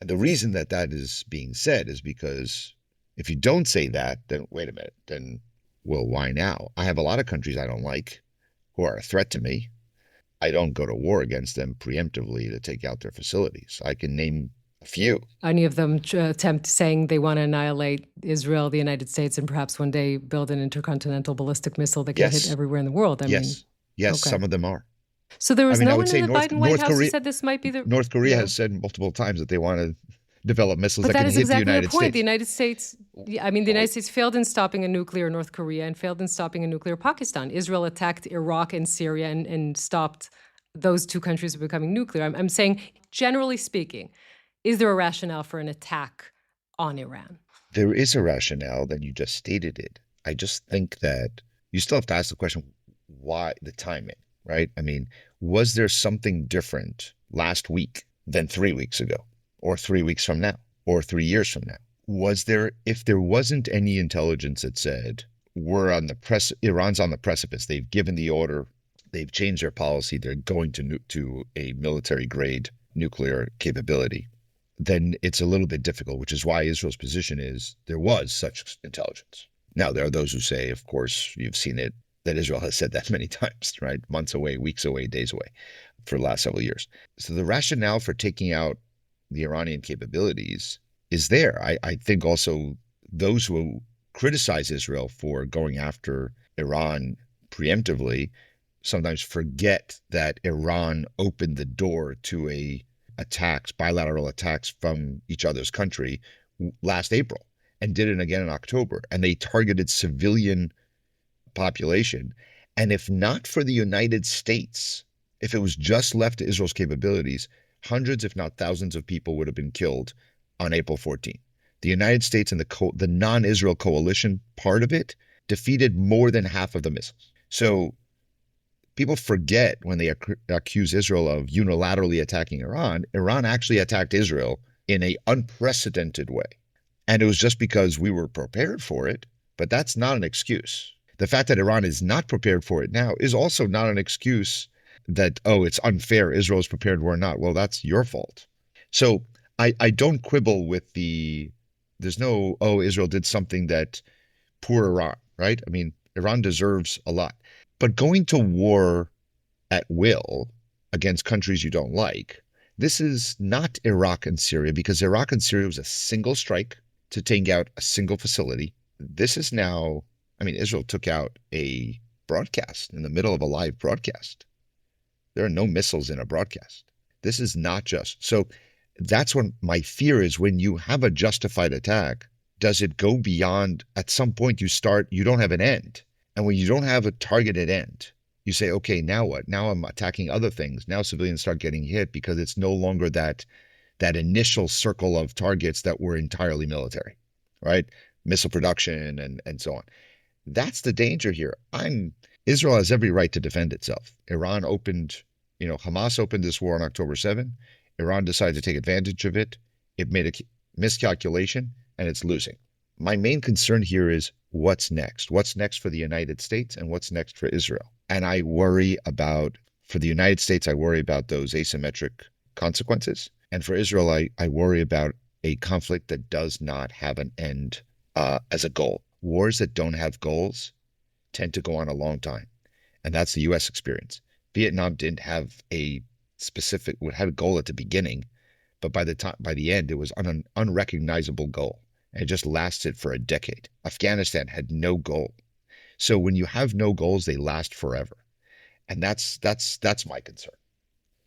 And the reason that is being said is because if you don't say that, then wait a minute, then well, why now? I have a lot of countries I don't like who are a threat to me. I don't go to war against them preemptively to take out their facilities. I can name a few. Any of them attempt saying they want to annihilate Israel, the United States, and perhaps one day build an intercontinental ballistic missile that can hit everywhere in the world. Yes, some of them are. So there was no one in the Biden White House who said this might be the... North Korea has said multiple times that they want to develop missiles that can hit exactly the United States. The United States, the United States failed in stopping a nuclear North Korea and failed in stopping a nuclear Pakistan. Israel attacked Iraq and Syria and stopped those two countries from becoming nuclear. I'm saying, generally speaking, is there a rationale for an attack on Iran? There is a rationale, then you just stated it. I just think that you still have to ask the question, why the timing, right? I mean, was there something different last week than 3 weeks ago, or 3 weeks from now, or 3 years from now? If there wasn't any intelligence that said, Iran's on the precipice, they've given the order, they've changed their policy, they're going to a military-grade nuclear capability, then it's a little bit difficult, which is why Israel's position is there was such intelligence. Now, there are those who say, of course, you've seen it that Israel has said that many times, right? Months away, weeks away, days away for the last several years. So the rationale for taking out the Iranian capabilities is there. I think also those who criticize Israel for going after Iran preemptively sometimes forget that Iran opened the door to bilateral attacks from each other's country last April and did it again in October. And they targeted civilian population. And if not for the United States, if it was just left to Israel's capabilities, hundreds, if not thousands of people would have been killed on April 14th. The United States and the non-Israel coalition part of it defeated more than half of the missiles. So people forget when they accuse Israel of unilaterally attacking Iran. Iran actually attacked Israel in an unprecedented way. And it was just because we were prepared for it, but that's not an excuse. The fact that Iran is not prepared for it now is also not an excuse that, oh, it's unfair, Israel is prepared, we're not. Well, that's your fault. So I don't quibble with there's no, oh, Israel did something that poor Iran, right? I mean, Iran deserves a lot. But going to war at will against countries you don't like, this is not Iraq and Syria, because Iraq and Syria was a single strike to take out a single facility. This is now, I mean, Israel took out a broadcast in the middle of a live broadcast. There are no missiles in a broadcast. This is not just. So that's when my fear is, when you have a justified attack, does it go beyond, at some point you don't have an end. And when you don't have a targeted end, you say, okay, now what? Now I'm attacking other things. Now civilians start getting hit because it's no longer that initial circle of targets that were entirely military, right? Missile production and so on. That's the danger here. Israel has every right to defend itself. Hamas opened this war on October 7. Iran decided to take advantage of it. It made a miscalculation and it's losing. My main concern here is what's next? What's next for the United States and what's next for Israel? And for the United States, I worry about those asymmetric consequences. And for Israel, I worry about a conflict that does not have an end as a goal. Wars that don't have goals tend to go on a long time. And that's the U.S. experience. Vietnam didn't have it had a goal at the beginning, but by the end, it was an unrecognizable goal. And it just lasted for a decade. Afghanistan had no goal. So when you have no goals, they last forever. And that's my concern.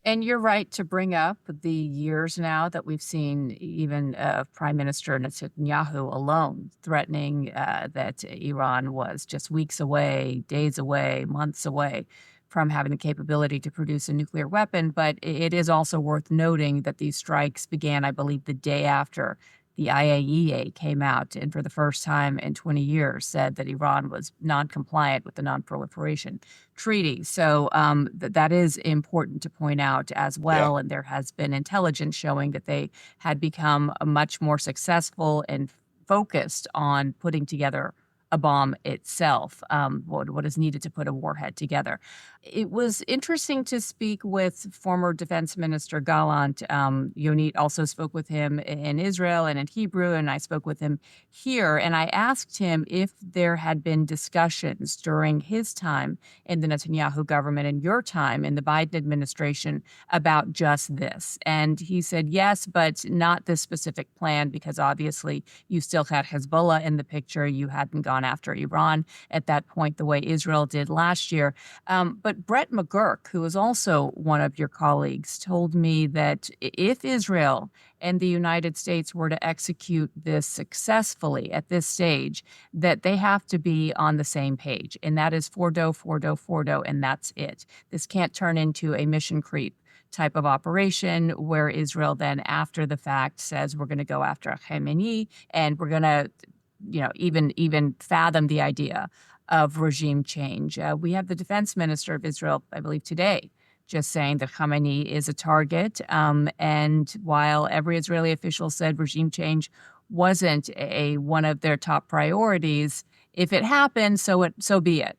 And you're right to bring up the years now that we've seen even Prime Minister Netanyahu alone threatening that Iran was just weeks away, days away, months away from having the capability to produce a nuclear weapon. But it is also worth noting that these strikes began, I believe, the day after the IAEA came out and for the first time in 20 years said that Iran was non-compliant with the Non-Proliferation Treaty. So that is important to point out as well. Yeah. And there has been intelligence showing that they had become much more successful and focused on putting together a bomb itself, what is needed to put a warhead together. It was interesting to speak with former Defense Minister Gallant. Yonit also spoke with him in Israel and in Hebrew, and I spoke with him here. And I asked him if there had been discussions during his time in the Netanyahu government and your time in the Biden administration about just this. And he said yes, but not this specific plan, because obviously you still had Hezbollah in the picture. You hadn't gone after Iran at that point the way Israel did last year. But Brett McGurk, who is also one of your colleagues, told me that if Israel and the United States were to execute this successfully at this stage, that they have to be on the same page. And that is Fordow, and that's it. This can't turn into a mission creep type of operation where Israel then after the fact says we're going to go after Khamenei and we're going to even fathom the idea of regime change. We have the defense minister of Israel, I believe today, just saying that Khamenei is a target. And while every Israeli official said regime change wasn't one of their top priorities, if it happened, so be it.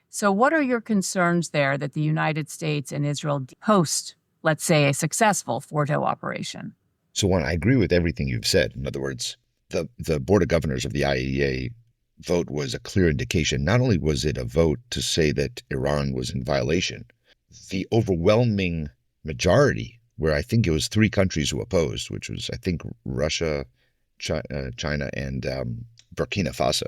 So what are your concerns there that the United States and Israel post, let's say, a successful Fordow operation? So one, I agree with everything you've said. In other words, the Board of Governors of the IAEA vote was a clear indication. Not only was it a vote to say that Iran was in violation, the overwhelming majority, where I think it was 3 countries who opposed, which was, I think, Russia, China, and Burkina Faso.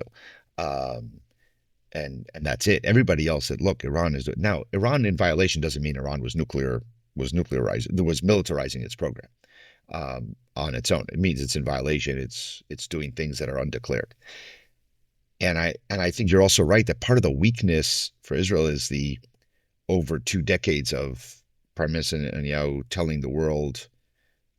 And that's it. Everybody else said, look, Iran is now Iran in violation doesn't mean Iran was militarizing its program on its own. It means it's in violation. It's doing things that are undeclared. And I think you're also right that part of the weakness for Israel is the over 2 decades of Prime Minister Netanyahu telling the world,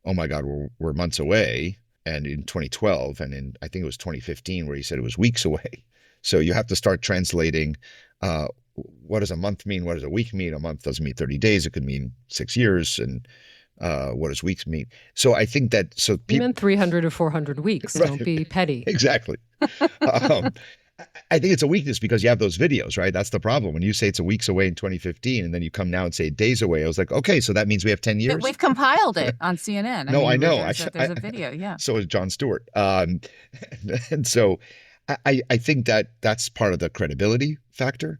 oh my God, we're months away. And in 2012, and I think it was 2015, where he said it was weeks away. So you have to start translating what does a month mean? What does a week mean? A month doesn't mean 30 days. It could mean 6 years. And what does weeks mean? So I think that He meant 300 or 400 weeks. Right. Don't be petty. Exactly. I think it's a weakness because you have those videos, right? That's the problem. When you say it's a weeks away in 2015 and then you come now and say days away, I was like, okay, so that means we have 10 years. But we've compiled it on CNN. I know. There's a video, yeah. So is Jon Stewart. And so I think that's part of the credibility factor.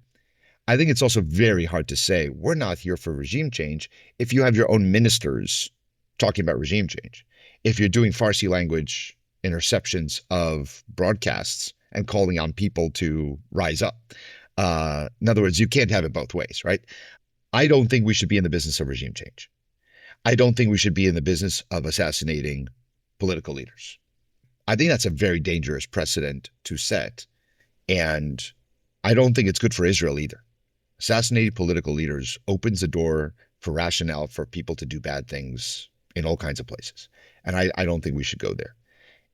I think it's also very hard to say we're not here for regime change if you have your own ministers talking about regime change. If you're doing Farsi language interceptions of broadcasts and calling on people to rise up. In other words, you can't have it both ways, right? I don't think we should be in the business of regime change. I don't think we should be in the business of assassinating political leaders. I think that's a very dangerous precedent to set. And I don't think it's good for Israel either. Assassinating political leaders opens the door for rationale for people to do bad things in all kinds of places. And I don't think we should go there.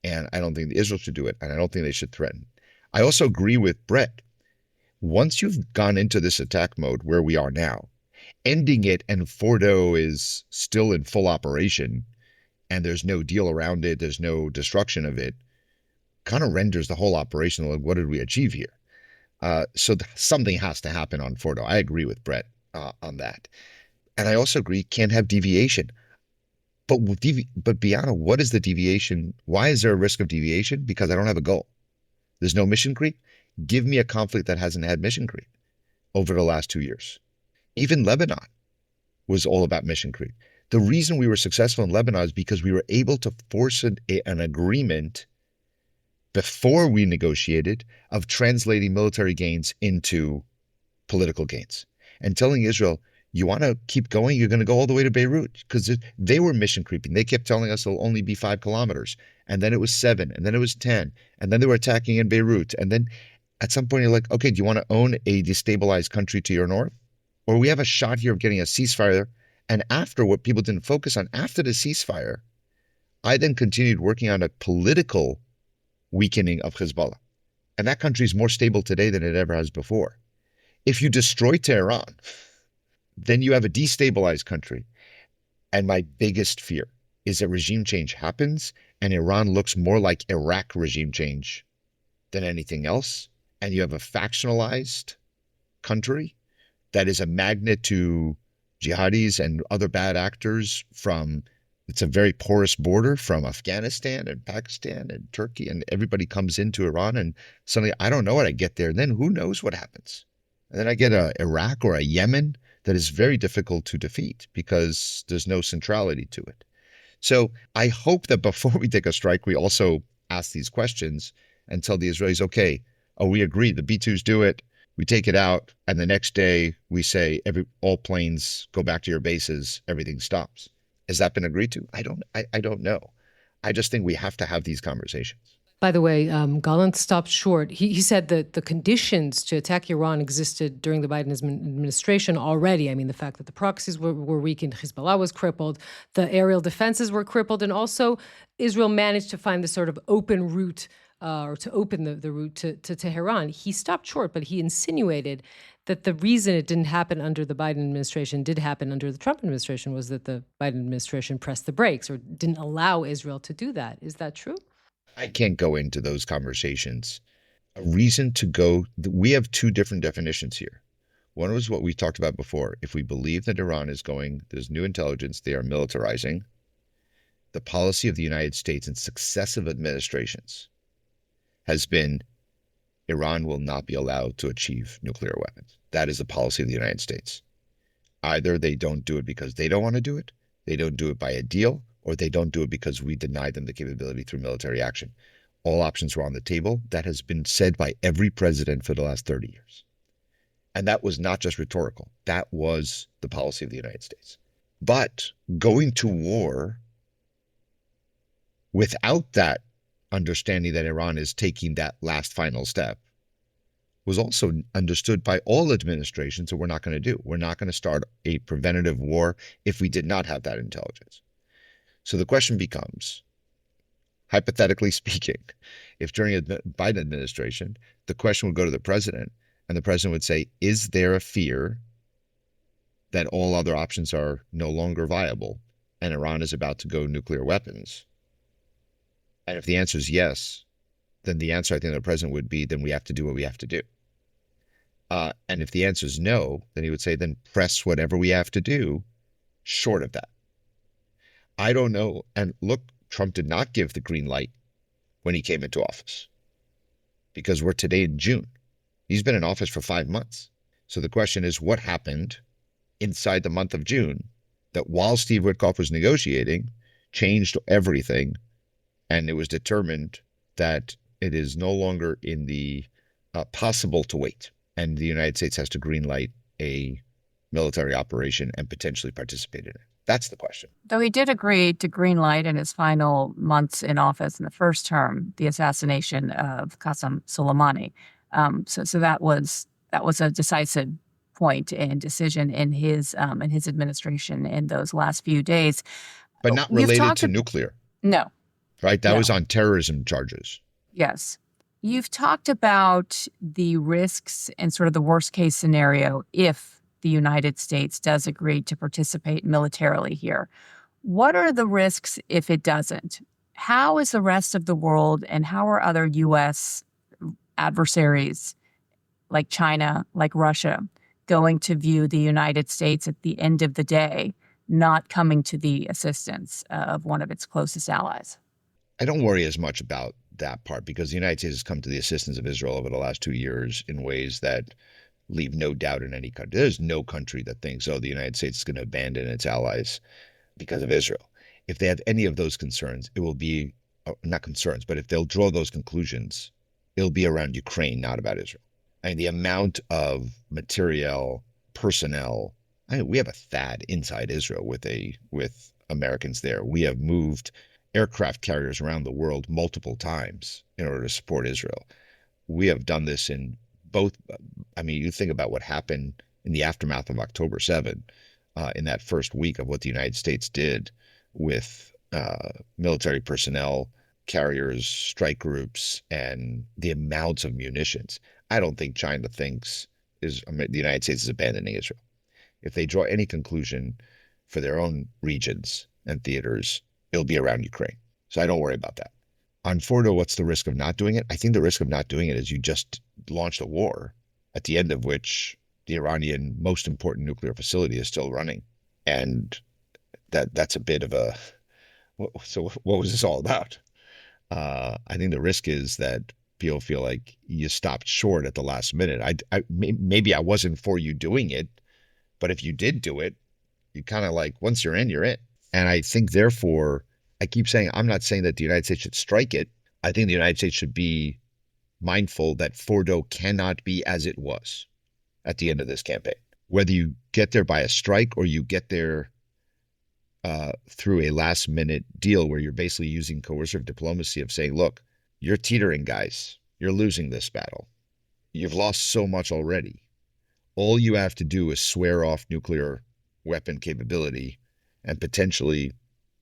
And I don't think Israel should do it. And I don't think they should threaten. I also agree with Brett. Once you've gone into this attack mode where we are now, ending it and Fordow is still in full operation and there's no deal around it, there's no destruction of it, kind of renders the whole operation like, what did we achieve here? So something has to happen on Fordow. I agree with Brett on that. And I also agree can't have deviation. But Bianna, what is the deviation? Why is there a risk of deviation? Because I don't have a goal. There's no mission creep. Give me a conflict that hasn't had mission creep over the last 2 years. Even Lebanon was all about mission creep. The reason we were successful in Lebanon is because we were able to force an agreement before we negotiated of translating military gains into political gains and telling Israel, you want to keep going, you're going to go all the way to Beirut, because they were mission creeping. They kept telling us it'll only be 5 kilometers. And then it was 7, and then it was 10, and then they were attacking in Beirut. And then at some point you're like, okay, do you want to own a destabilized country to your north? Or we have a shot here of getting a ceasefire. And after, what people didn't focus on, after the ceasefire, I then continued working on a political weakening of Hezbollah. And that country is more stable today than it ever has before. If you destroy Tehran, then you have a destabilized country. And my biggest fear is that regime change happens and Iran looks more like Iraq regime change than anything else. And you have a factionalized country that is a magnet to jihadis and other bad actors it's a very porous border from Afghanistan and Pakistan and Turkey, and everybody comes into Iran and suddenly I don't know how to get there. And then who knows what happens? And then I get a Iraq or a Yemen that is very difficult to defeat because there's no centrality to it. So I hope that before we take a strike, we also ask these questions and tell the Israelis, okay, we agree, the B-2s do it, we take it out, and the next day we say all planes go back to your bases, everything stops. Has that been agreed to? I don't know. I just think we have to have these conversations. By the way, Gallant stopped short. He said that the conditions to attack Iran existed during the Biden administration already. I mean, the fact that the proxies were weakened, Hezbollah was crippled, the aerial defenses were crippled, and also Israel managed to find this sort of open route or to open the route to Tehran. He stopped short, but he insinuated that the reason it didn't happen under the Biden administration did happen under the Trump administration was that the Biden administration pressed the brakes or didn't allow Israel to do that. Is that true? I can't go into those conversations. A reason to go, we have 2 different definitions here. One was what we talked about before. If we believe that Iran is there's new intelligence, they are militarizing. The policy of the United States and successive administrations has been Iran will not be allowed to achieve nuclear weapons. That is the policy of the United States. Either they don't do it because they don't want to do it, they don't do it by a deal, or they don't do it because we deny them the capability through military action. All options were on the table. That has been said by every president for the last 30 years. And that was not just rhetorical. That was the policy of the United States. But going to war without that understanding that Iran is taking that last final step was also understood by all administrations that we're not going to do. We're not going to start a preventative war if we did not have that intelligence. So the question becomes, hypothetically speaking, if during a Biden administration, the question would go to the president, and the president would say, is there a fear that all other options are no longer viable and Iran is about to go nuclear weapons? And if the answer is yes, then the answer I think the president would be, then we have to do what we have to do. And if the answer is no, then he would say, then press whatever we have to do short of that. I don't know. And look, Trump did not give the green light when he came into office because we're today in June. He's been in office for 5 months. So the question is, what happened inside the month of June that while Steve Witkoff was negotiating, changed everything, and it was determined that it is no longer in the possible to wait, and the United States has to green light a military operation and potentially participate in it. That's the question. Though he did agree to green light in his final months in office in the first term, the assassination of Qasem Soleimani. So that was a decisive point and decision in his administration in those last few days. But not related to nuclear. No. Right? That was on terrorism charges. Yes. You've talked about the risks and sort of the worst case scenario if the United States does agree to participate militarily here. What are the risks if it doesn't? How is the rest of the world and how are other U.S. adversaries like China, like Russia, going to view the United States at the end of the day not coming to the assistance of one of its closest allies? I don't worry as much about that part because the United States has come to the assistance of Israel over the last 2 years in ways that leave no doubt in any country. There's no country that thinks, oh, the United States is going to abandon its allies because of Israel. If they have any of those concerns, it will be, not concerns, but if they'll draw those conclusions, it'll be around Ukraine, not about Israel. I mean, the amount of material, personnel, we have a THAAD inside Israel with Americans there. We have moved aircraft carriers around the world multiple times in order to support Israel. We have done this in both. I mean, you think about what happened in the aftermath of October 7, in that first week of what the United States did with military personnel, carriers, strike groups, and the amounts of munitions. I don't think China thinks the United States is abandoning Israel. If they draw any conclusion for their own regions and theaters, it'll be around Ukraine. So I don't worry about that. On Fordow, what's the risk of not doing it? I think the risk of not doing it is you just launched a war at the end of which the Iranian most important nuclear facility is still running. And that's a bit of a, so what was this all about? I think the risk is that people feel like you stopped short at the last minute. Maybe I wasn't for you doing it, but if you did do it, you kind of like, once you're in, you're in. And I think, therefore, I keep saying, I'm not saying that the United States should strike it. I think the United States should be mindful that Fordow cannot be as it was at the end of this campaign. Whether you get there by a strike or you get there through a last-minute deal where you're basically using coercive diplomacy of saying, look, you're teetering, guys. You're losing this battle. You've lost so much already. All you have to do is swear off nuclear weapon capability and potentially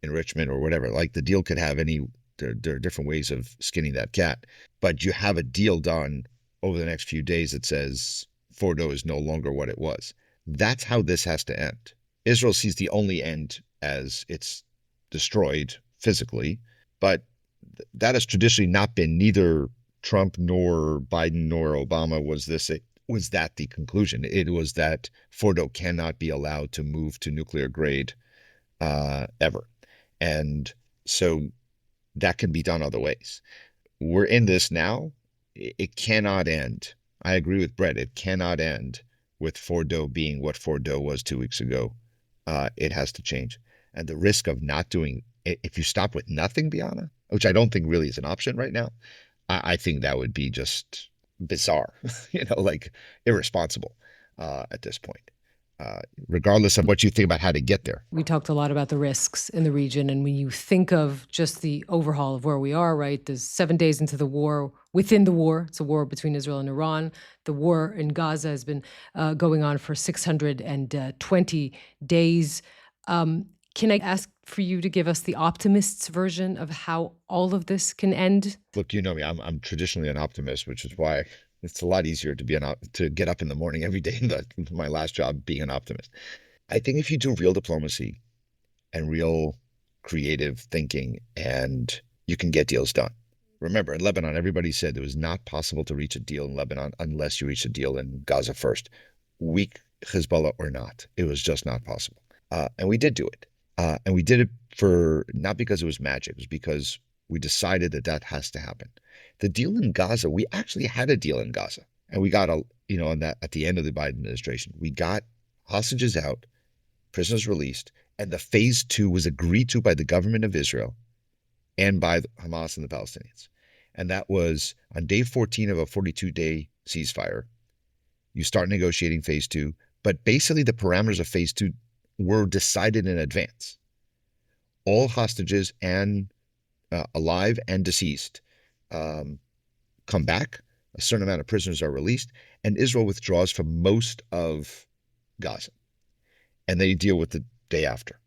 enrichment or whatever. Like, the deal could have there are different ways of skinning that cat, but you have a deal done over the next few days that says Fordow is no longer what it was. That's how this has to end. Israel sees the only end as it's destroyed physically, but that has traditionally not been, neither Trump nor Biden nor Obama was that the conclusion. It was that Fordow cannot be allowed to move to nuclear grade ever. And so that can be done other ways. We're in this now. it cannot end. I agree with Brett. It cannot end with Fordow being what Fordow was 2 weeks ago. It has to change. And the risk of not doing, if you stop with nothing, Bianna, which I don't think really is an option right now, I think that would be just bizarre, like irresponsible at this point. Regardless of what you think about how to get there. We talked a lot about the risks in the region. And when you think of just the overhaul of where we are, right, there's 7 days into the war, within the war, it's a war between Israel and Iran. The war in Gaza has been going on for 620 days. Can I ask for you to give us the optimist's version of how all of this can end? Look, you know me, I'm traditionally an optimist, which is why it's a lot easier to get up in the morning every day in my last job being an optimist. I think if you do real diplomacy and real creative thinking, and you can get deals done. Remember, in Lebanon, everybody said it was not possible to reach a deal in Lebanon unless you reach a deal in Gaza first. Weak Hezbollah or not, it was just not possible. And we did do it. And we did it for not because it was magic, it was because we decided that has to happen. The deal in Gaza, we actually had a deal in Gaza, and we got on that at the end of the Biden administration. We got hostages out, prisoners released, and the phase 2 was agreed to by the government of Israel and by Hamas and the Palestinians. And that was on day 14 of a 42-day ceasefire. You start negotiating phase 2, but basically the parameters of phase 2 were decided in advance. All hostages and alive and deceased come back. A certain amount of prisoners are released, and Israel withdraws from most of Gaza, and they deal with the day after.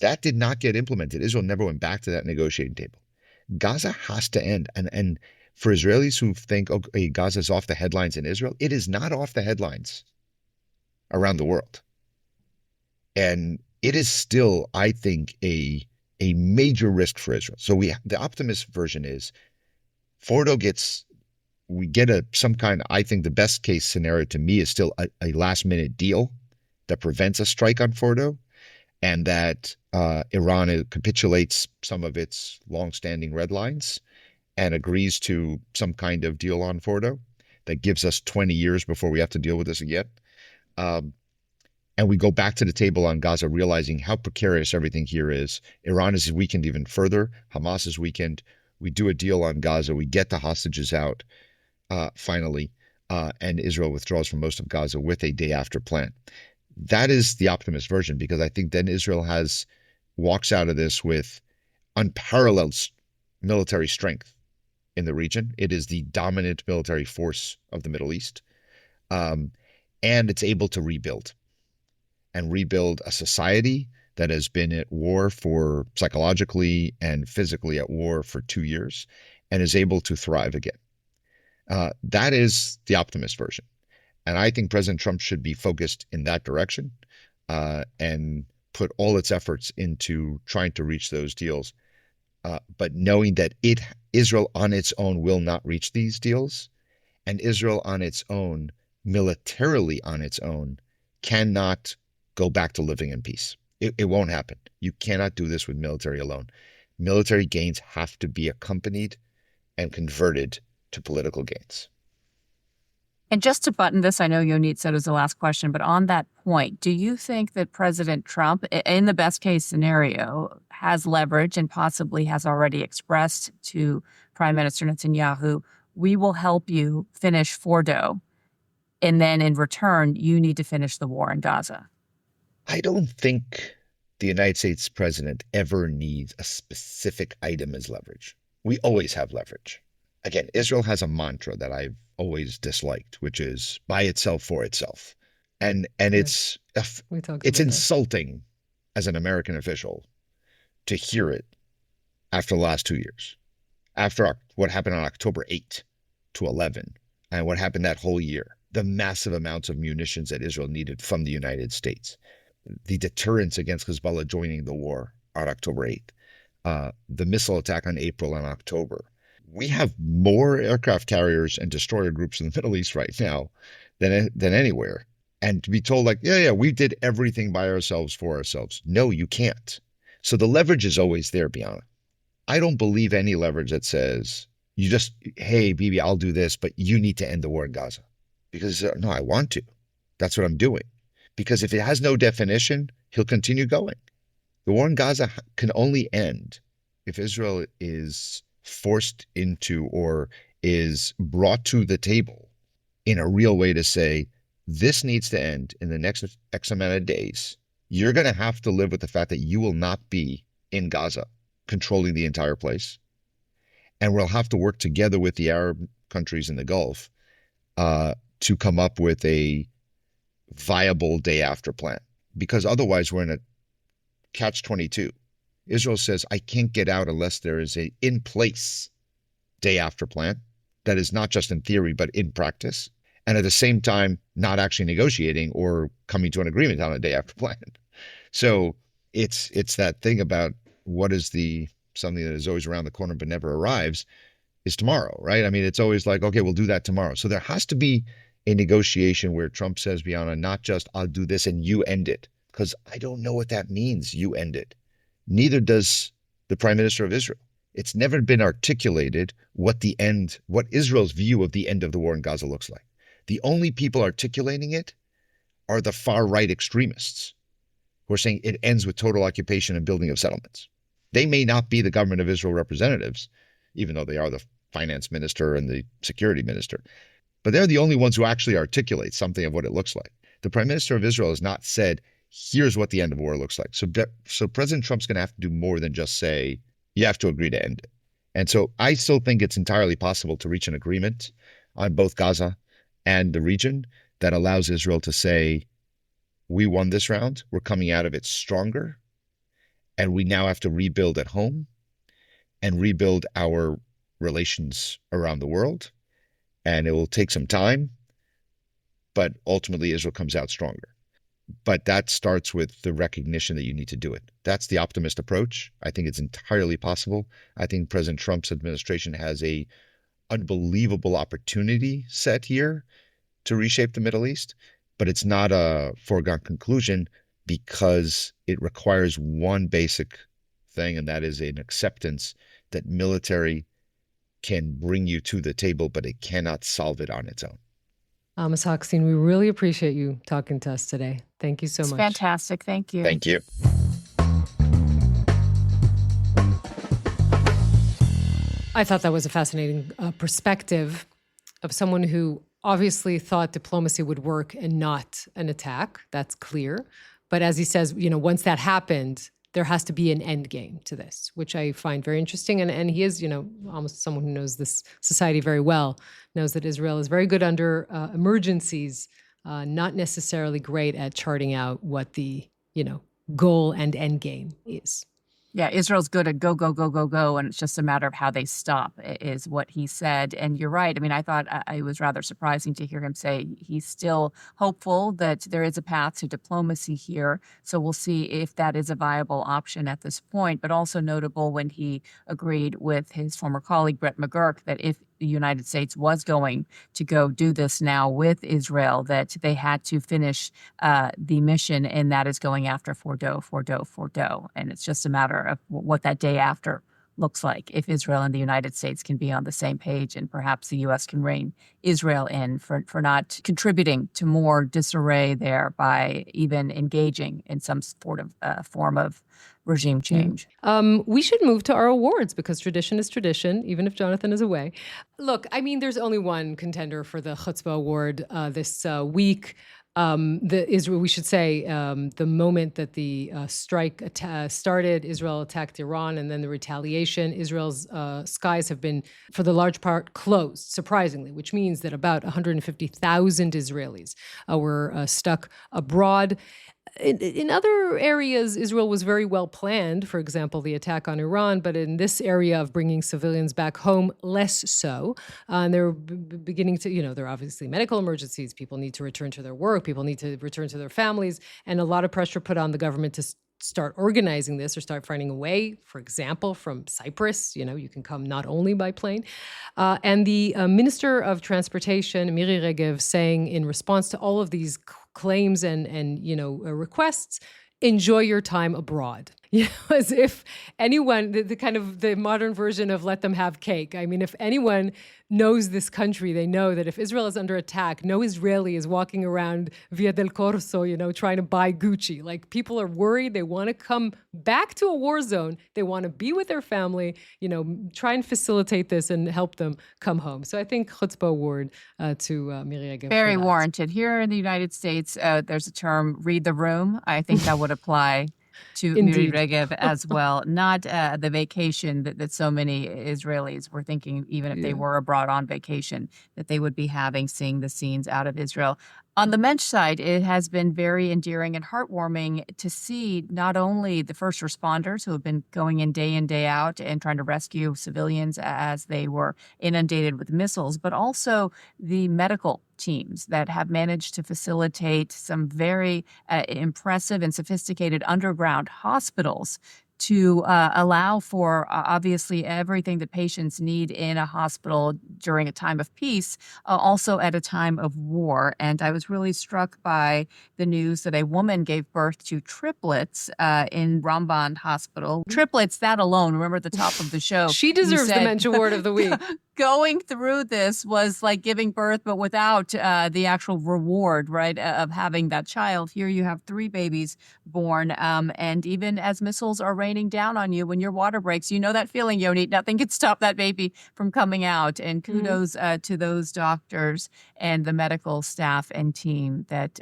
That did not get implemented. Israel never went back to that negotiating table. Gaza has to end, and for Israelis who think, okay, Gaza's off the headlines in Israel, it is not off the headlines around the world. And it is still, I think, a major risk for Israel. So the optimist version is we get some kind of, I think the best case scenario to me is still a last minute deal that prevents a strike on Fordow, and that Iran capitulates some of its longstanding red lines and agrees to some kind of deal on Fordow that gives us 20 years before we have to deal with this again. And we go back to the table on Gaza, realizing how precarious everything here is. Iran is weakened even further. Hamas is weakened. We do a deal on Gaza. We get the hostages out, finally, and Israel withdraws from most of Gaza with a day after plan. That is the optimist version, because I think then Israel walks out of this with unparalleled military strength in the region. It is the dominant military force of the Middle East, and it's able to rebuild a society that has been at war for psychologically and physically at war for 2 years and is able to thrive again. That is the optimist version. And I think President Trump should be focused in that direction and put all its efforts into trying to reach those deals. But knowing that Israel on its own will not reach these deals, and Israel on its own, militarily on its own, cannot go back to living in peace. It won't happen. You cannot do this with military alone. Military gains have to be accompanied and converted to political gains. And just to button this, I know Yonit said it was the last question, but on that point, do you think that President Trump, in the best case scenario, has leverage and possibly has already expressed to Prime Minister Netanyahu, we will help you finish Fordow, and then in return, you need to finish the war in Gaza? I don't think the United States president ever needs a specific item as leverage. We always have leverage. Again, Israel has a mantra that I've always disliked, which is by itself for itself. And it's insulting as an American official to hear it after the last 2 years, after what happened on October 8 to 11, and what happened that whole year, the massive amounts of munitions that Israel needed from the United States, the deterrence against Hezbollah joining the war on October 8th, the missile attack on April and October. We have more aircraft carriers and destroyer groups in the Middle East right now than anywhere. And to be told like, yeah, we did everything by ourselves for ourselves. No, you can't. So the leverage is always there, Bianna. I don't believe any leverage that says You just, hey, Bibi, I'll do this, but you need to end the war in Gaza. Because no, I want to. That's what I'm doing. Because if it has no definition, he'll continue going. The war in Gaza can only end if Israel is forced into or is brought to the table in a real way to say, this needs to end in the next X amount of days. You're going to have to live with the fact that you will not be in Gaza controlling the entire place. And we'll have to work together with the Arab countries in the Gulf to come up with a viable day after plan. Because otherwise we're in a catch-22. Israel says, I can't get out unless there is a in place day after plan that is not just in theory, but in practice. And at the same time, not actually negotiating or coming to an agreement on a day after plan. So it's that thing about what is something that is always around the corner but never arrives is tomorrow, right? I mean, it's always like, okay, we'll do that tomorrow. So there has to be a negotiation where Trump says, Bianna, not just I'll do this and you end it, because I don't know what that means, you end it. Neither does the Prime Minister of Israel. It's never been articulated what Israel's view of the end of the war in Gaza looks like. The only people articulating it are the far-right extremists who are saying it ends with total occupation and building of settlements. They may not be the government of Israel representatives, even though they are the finance minister and the security minister. But they're the only ones who actually articulate something of what it looks like. The Prime Minister of Israel has not said, here's what the end of war looks like. So President Trump's going to have to do more than just say, you have to agree to end it. And so I still think it's entirely possible to reach an agreement on both Gaza and the region that allows Israel to say, we won this round, we're coming out of it stronger, and we now have to rebuild at home and rebuild our relations around the world. And it will take some time, but ultimately Israel comes out stronger. But that starts with the recognition that you need to do it. That's the optimist approach. I think it's entirely possible. I think President Trump's administration has a unbelievable opportunity set here to reshape the Middle East, but it's not a foregone conclusion because it requires one basic thing, and that is an acceptance that military can bring you to the table, but it cannot solve it on its own. Amos Hochstein, we really appreciate you talking to us today. Thank you so much. It's fantastic. Thank you. Thank you. I thought that was a fascinating perspective of someone who obviously thought diplomacy would work and not an attack. That's clear. But as he says, once that happened, there has to be an end game to this, which I find very interesting. And he is, almost someone who knows this society very well, knows that Israel is very good under emergencies, not necessarily great at charting out what the, goal and end game is. Yeah, Israel's good at go, go, go, go, go, and it's just a matter of how they stop, is what he said. And you're right. I mean, I thought it was rather surprising to hear him say he's still hopeful that there is a path to diplomacy here. So we'll see if that is a viable option at this point. But also notable when he agreed with his former colleague, Brett McGurk, that if the United States was going to go do this now with Israel, that they had to finish the mission, and that is going after Fordow. And it's just a matter of what that day after looks like, if Israel and the United States can be on the same page, and perhaps the U.S. can rein Israel in for not contributing to more disarray there by even engaging in some sort of form of regime change. We should move to our awards because tradition is tradition, even if Jonathan is away. Look, I mean, there's only one contender for the Chutzpah Award this week. We should say, the moment that the strike started, Israel attacked Iran, and then the retaliation. Israel's skies have been, for the large part, closed, surprisingly, which means that about 150,000 Israelis were stuck abroad. In other areas, Israel was very well planned, for example, the attack on Iran, but in this area of bringing civilians back home, less so. And they're beginning to, there are obviously medical emergencies. People need to return to their work. People need to return to their families. And a lot of pressure put on the government to start organizing this or start finding a way, for example, from Cyprus, you can come not only by plane. And the Minister of Transportation, Miri Regev, saying in response to all of these claims and requests, enjoy your time abroad. As if anyone, the kind of the modern version of let them have cake. I mean, if anyone knows this country, they know that if Israel is under attack, no Israeli is walking around Via del Corso, trying to buy Gucci. Like, people are worried. They want to come back to a war zone. They want to be with their family, try and facilitate this and help them come home. So I think chutzpah award to Miri Regev. Very warranted. Here in the United States, there's a term, read the room. I think that would apply to Miri Regev as well. Not the vacation that so many Israelis were thinking, even if they were abroad on vacation, that they would be having, seeing the scenes out of Israel. On the mensch side, it has been very endearing and heartwarming to see not only the first responders who have been going in, day out, and trying to rescue civilians as they were inundated with missiles, but also the medical teams that have managed to facilitate some very impressive and sophisticated underground hospitals to allow for obviously everything that patients need in a hospital during a time of peace, also at a time of war. And I was really struck by the news that a woman gave birth to triplets in Ramban Hospital. Triplets, that alone, remember at the top of the show. She deserves the Mensch Award of the Week. Going through this was like giving birth, but without the actual reward, right, of having that child. Here you have 3 babies born, and even as missiles are raining down on you when your water breaks, you know that feeling, Yonit. Nothing can stop that baby from coming out. And kudos to those doctors and the medical staff and team that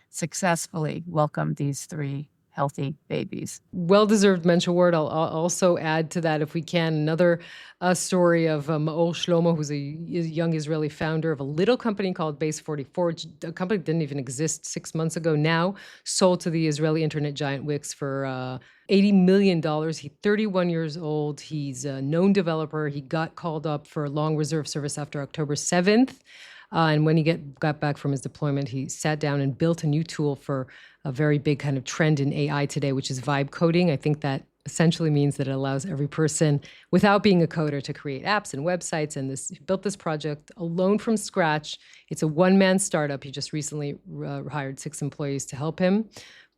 successfully welcomed these 3 healthy babies. Well-deserved Mensch Award. I'll also add to that, if we can, another story of Maor Shlomo, who's a young Israeli founder of a little company called Base 44. A company that didn't even exist 6 months ago, now sold to the Israeli internet giant Wix for $80 million. He's 31 years old. He's a known developer. He got called up for long reserve service after October 7th. And when he got back from his deployment, he sat down and built a new tool for a very big kind of trend in AI today, which is vibe coding. I think that essentially means that it allows every person, without being a coder, to create apps and websites. And he built this project alone from scratch. It's a one-man startup. He just recently hired 6 employees to help him.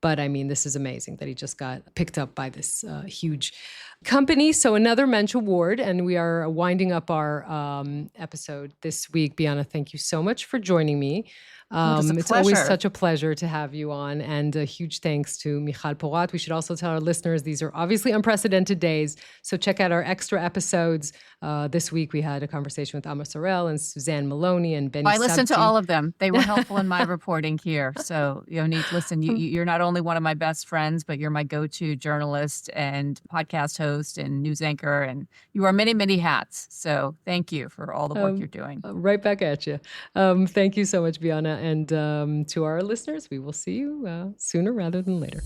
But I mean, this is amazing that he just got picked up by this huge company. So another Mensch Award, and we are winding up our episode this week. Bianna, thank you so much for joining me. It's always such a pleasure to have you on, and a huge thanks to Michal Porat. We should also tell our listeners these are obviously unprecedented days, so check out our extra episodes. This week we had a conversation with Amos Hochstein and Suzanne Maloney and Benny I listened to all of them. They were helpful in my reporting here. So, Yonit, listen, you're not only one of my best friends, but you're my go-to journalist and podcast host and news anchor, and you wear many, many hats. So thank you for all the work you're doing. Right back at you. Thank you so much, Bianna. And to our listeners, we will see you sooner rather than later.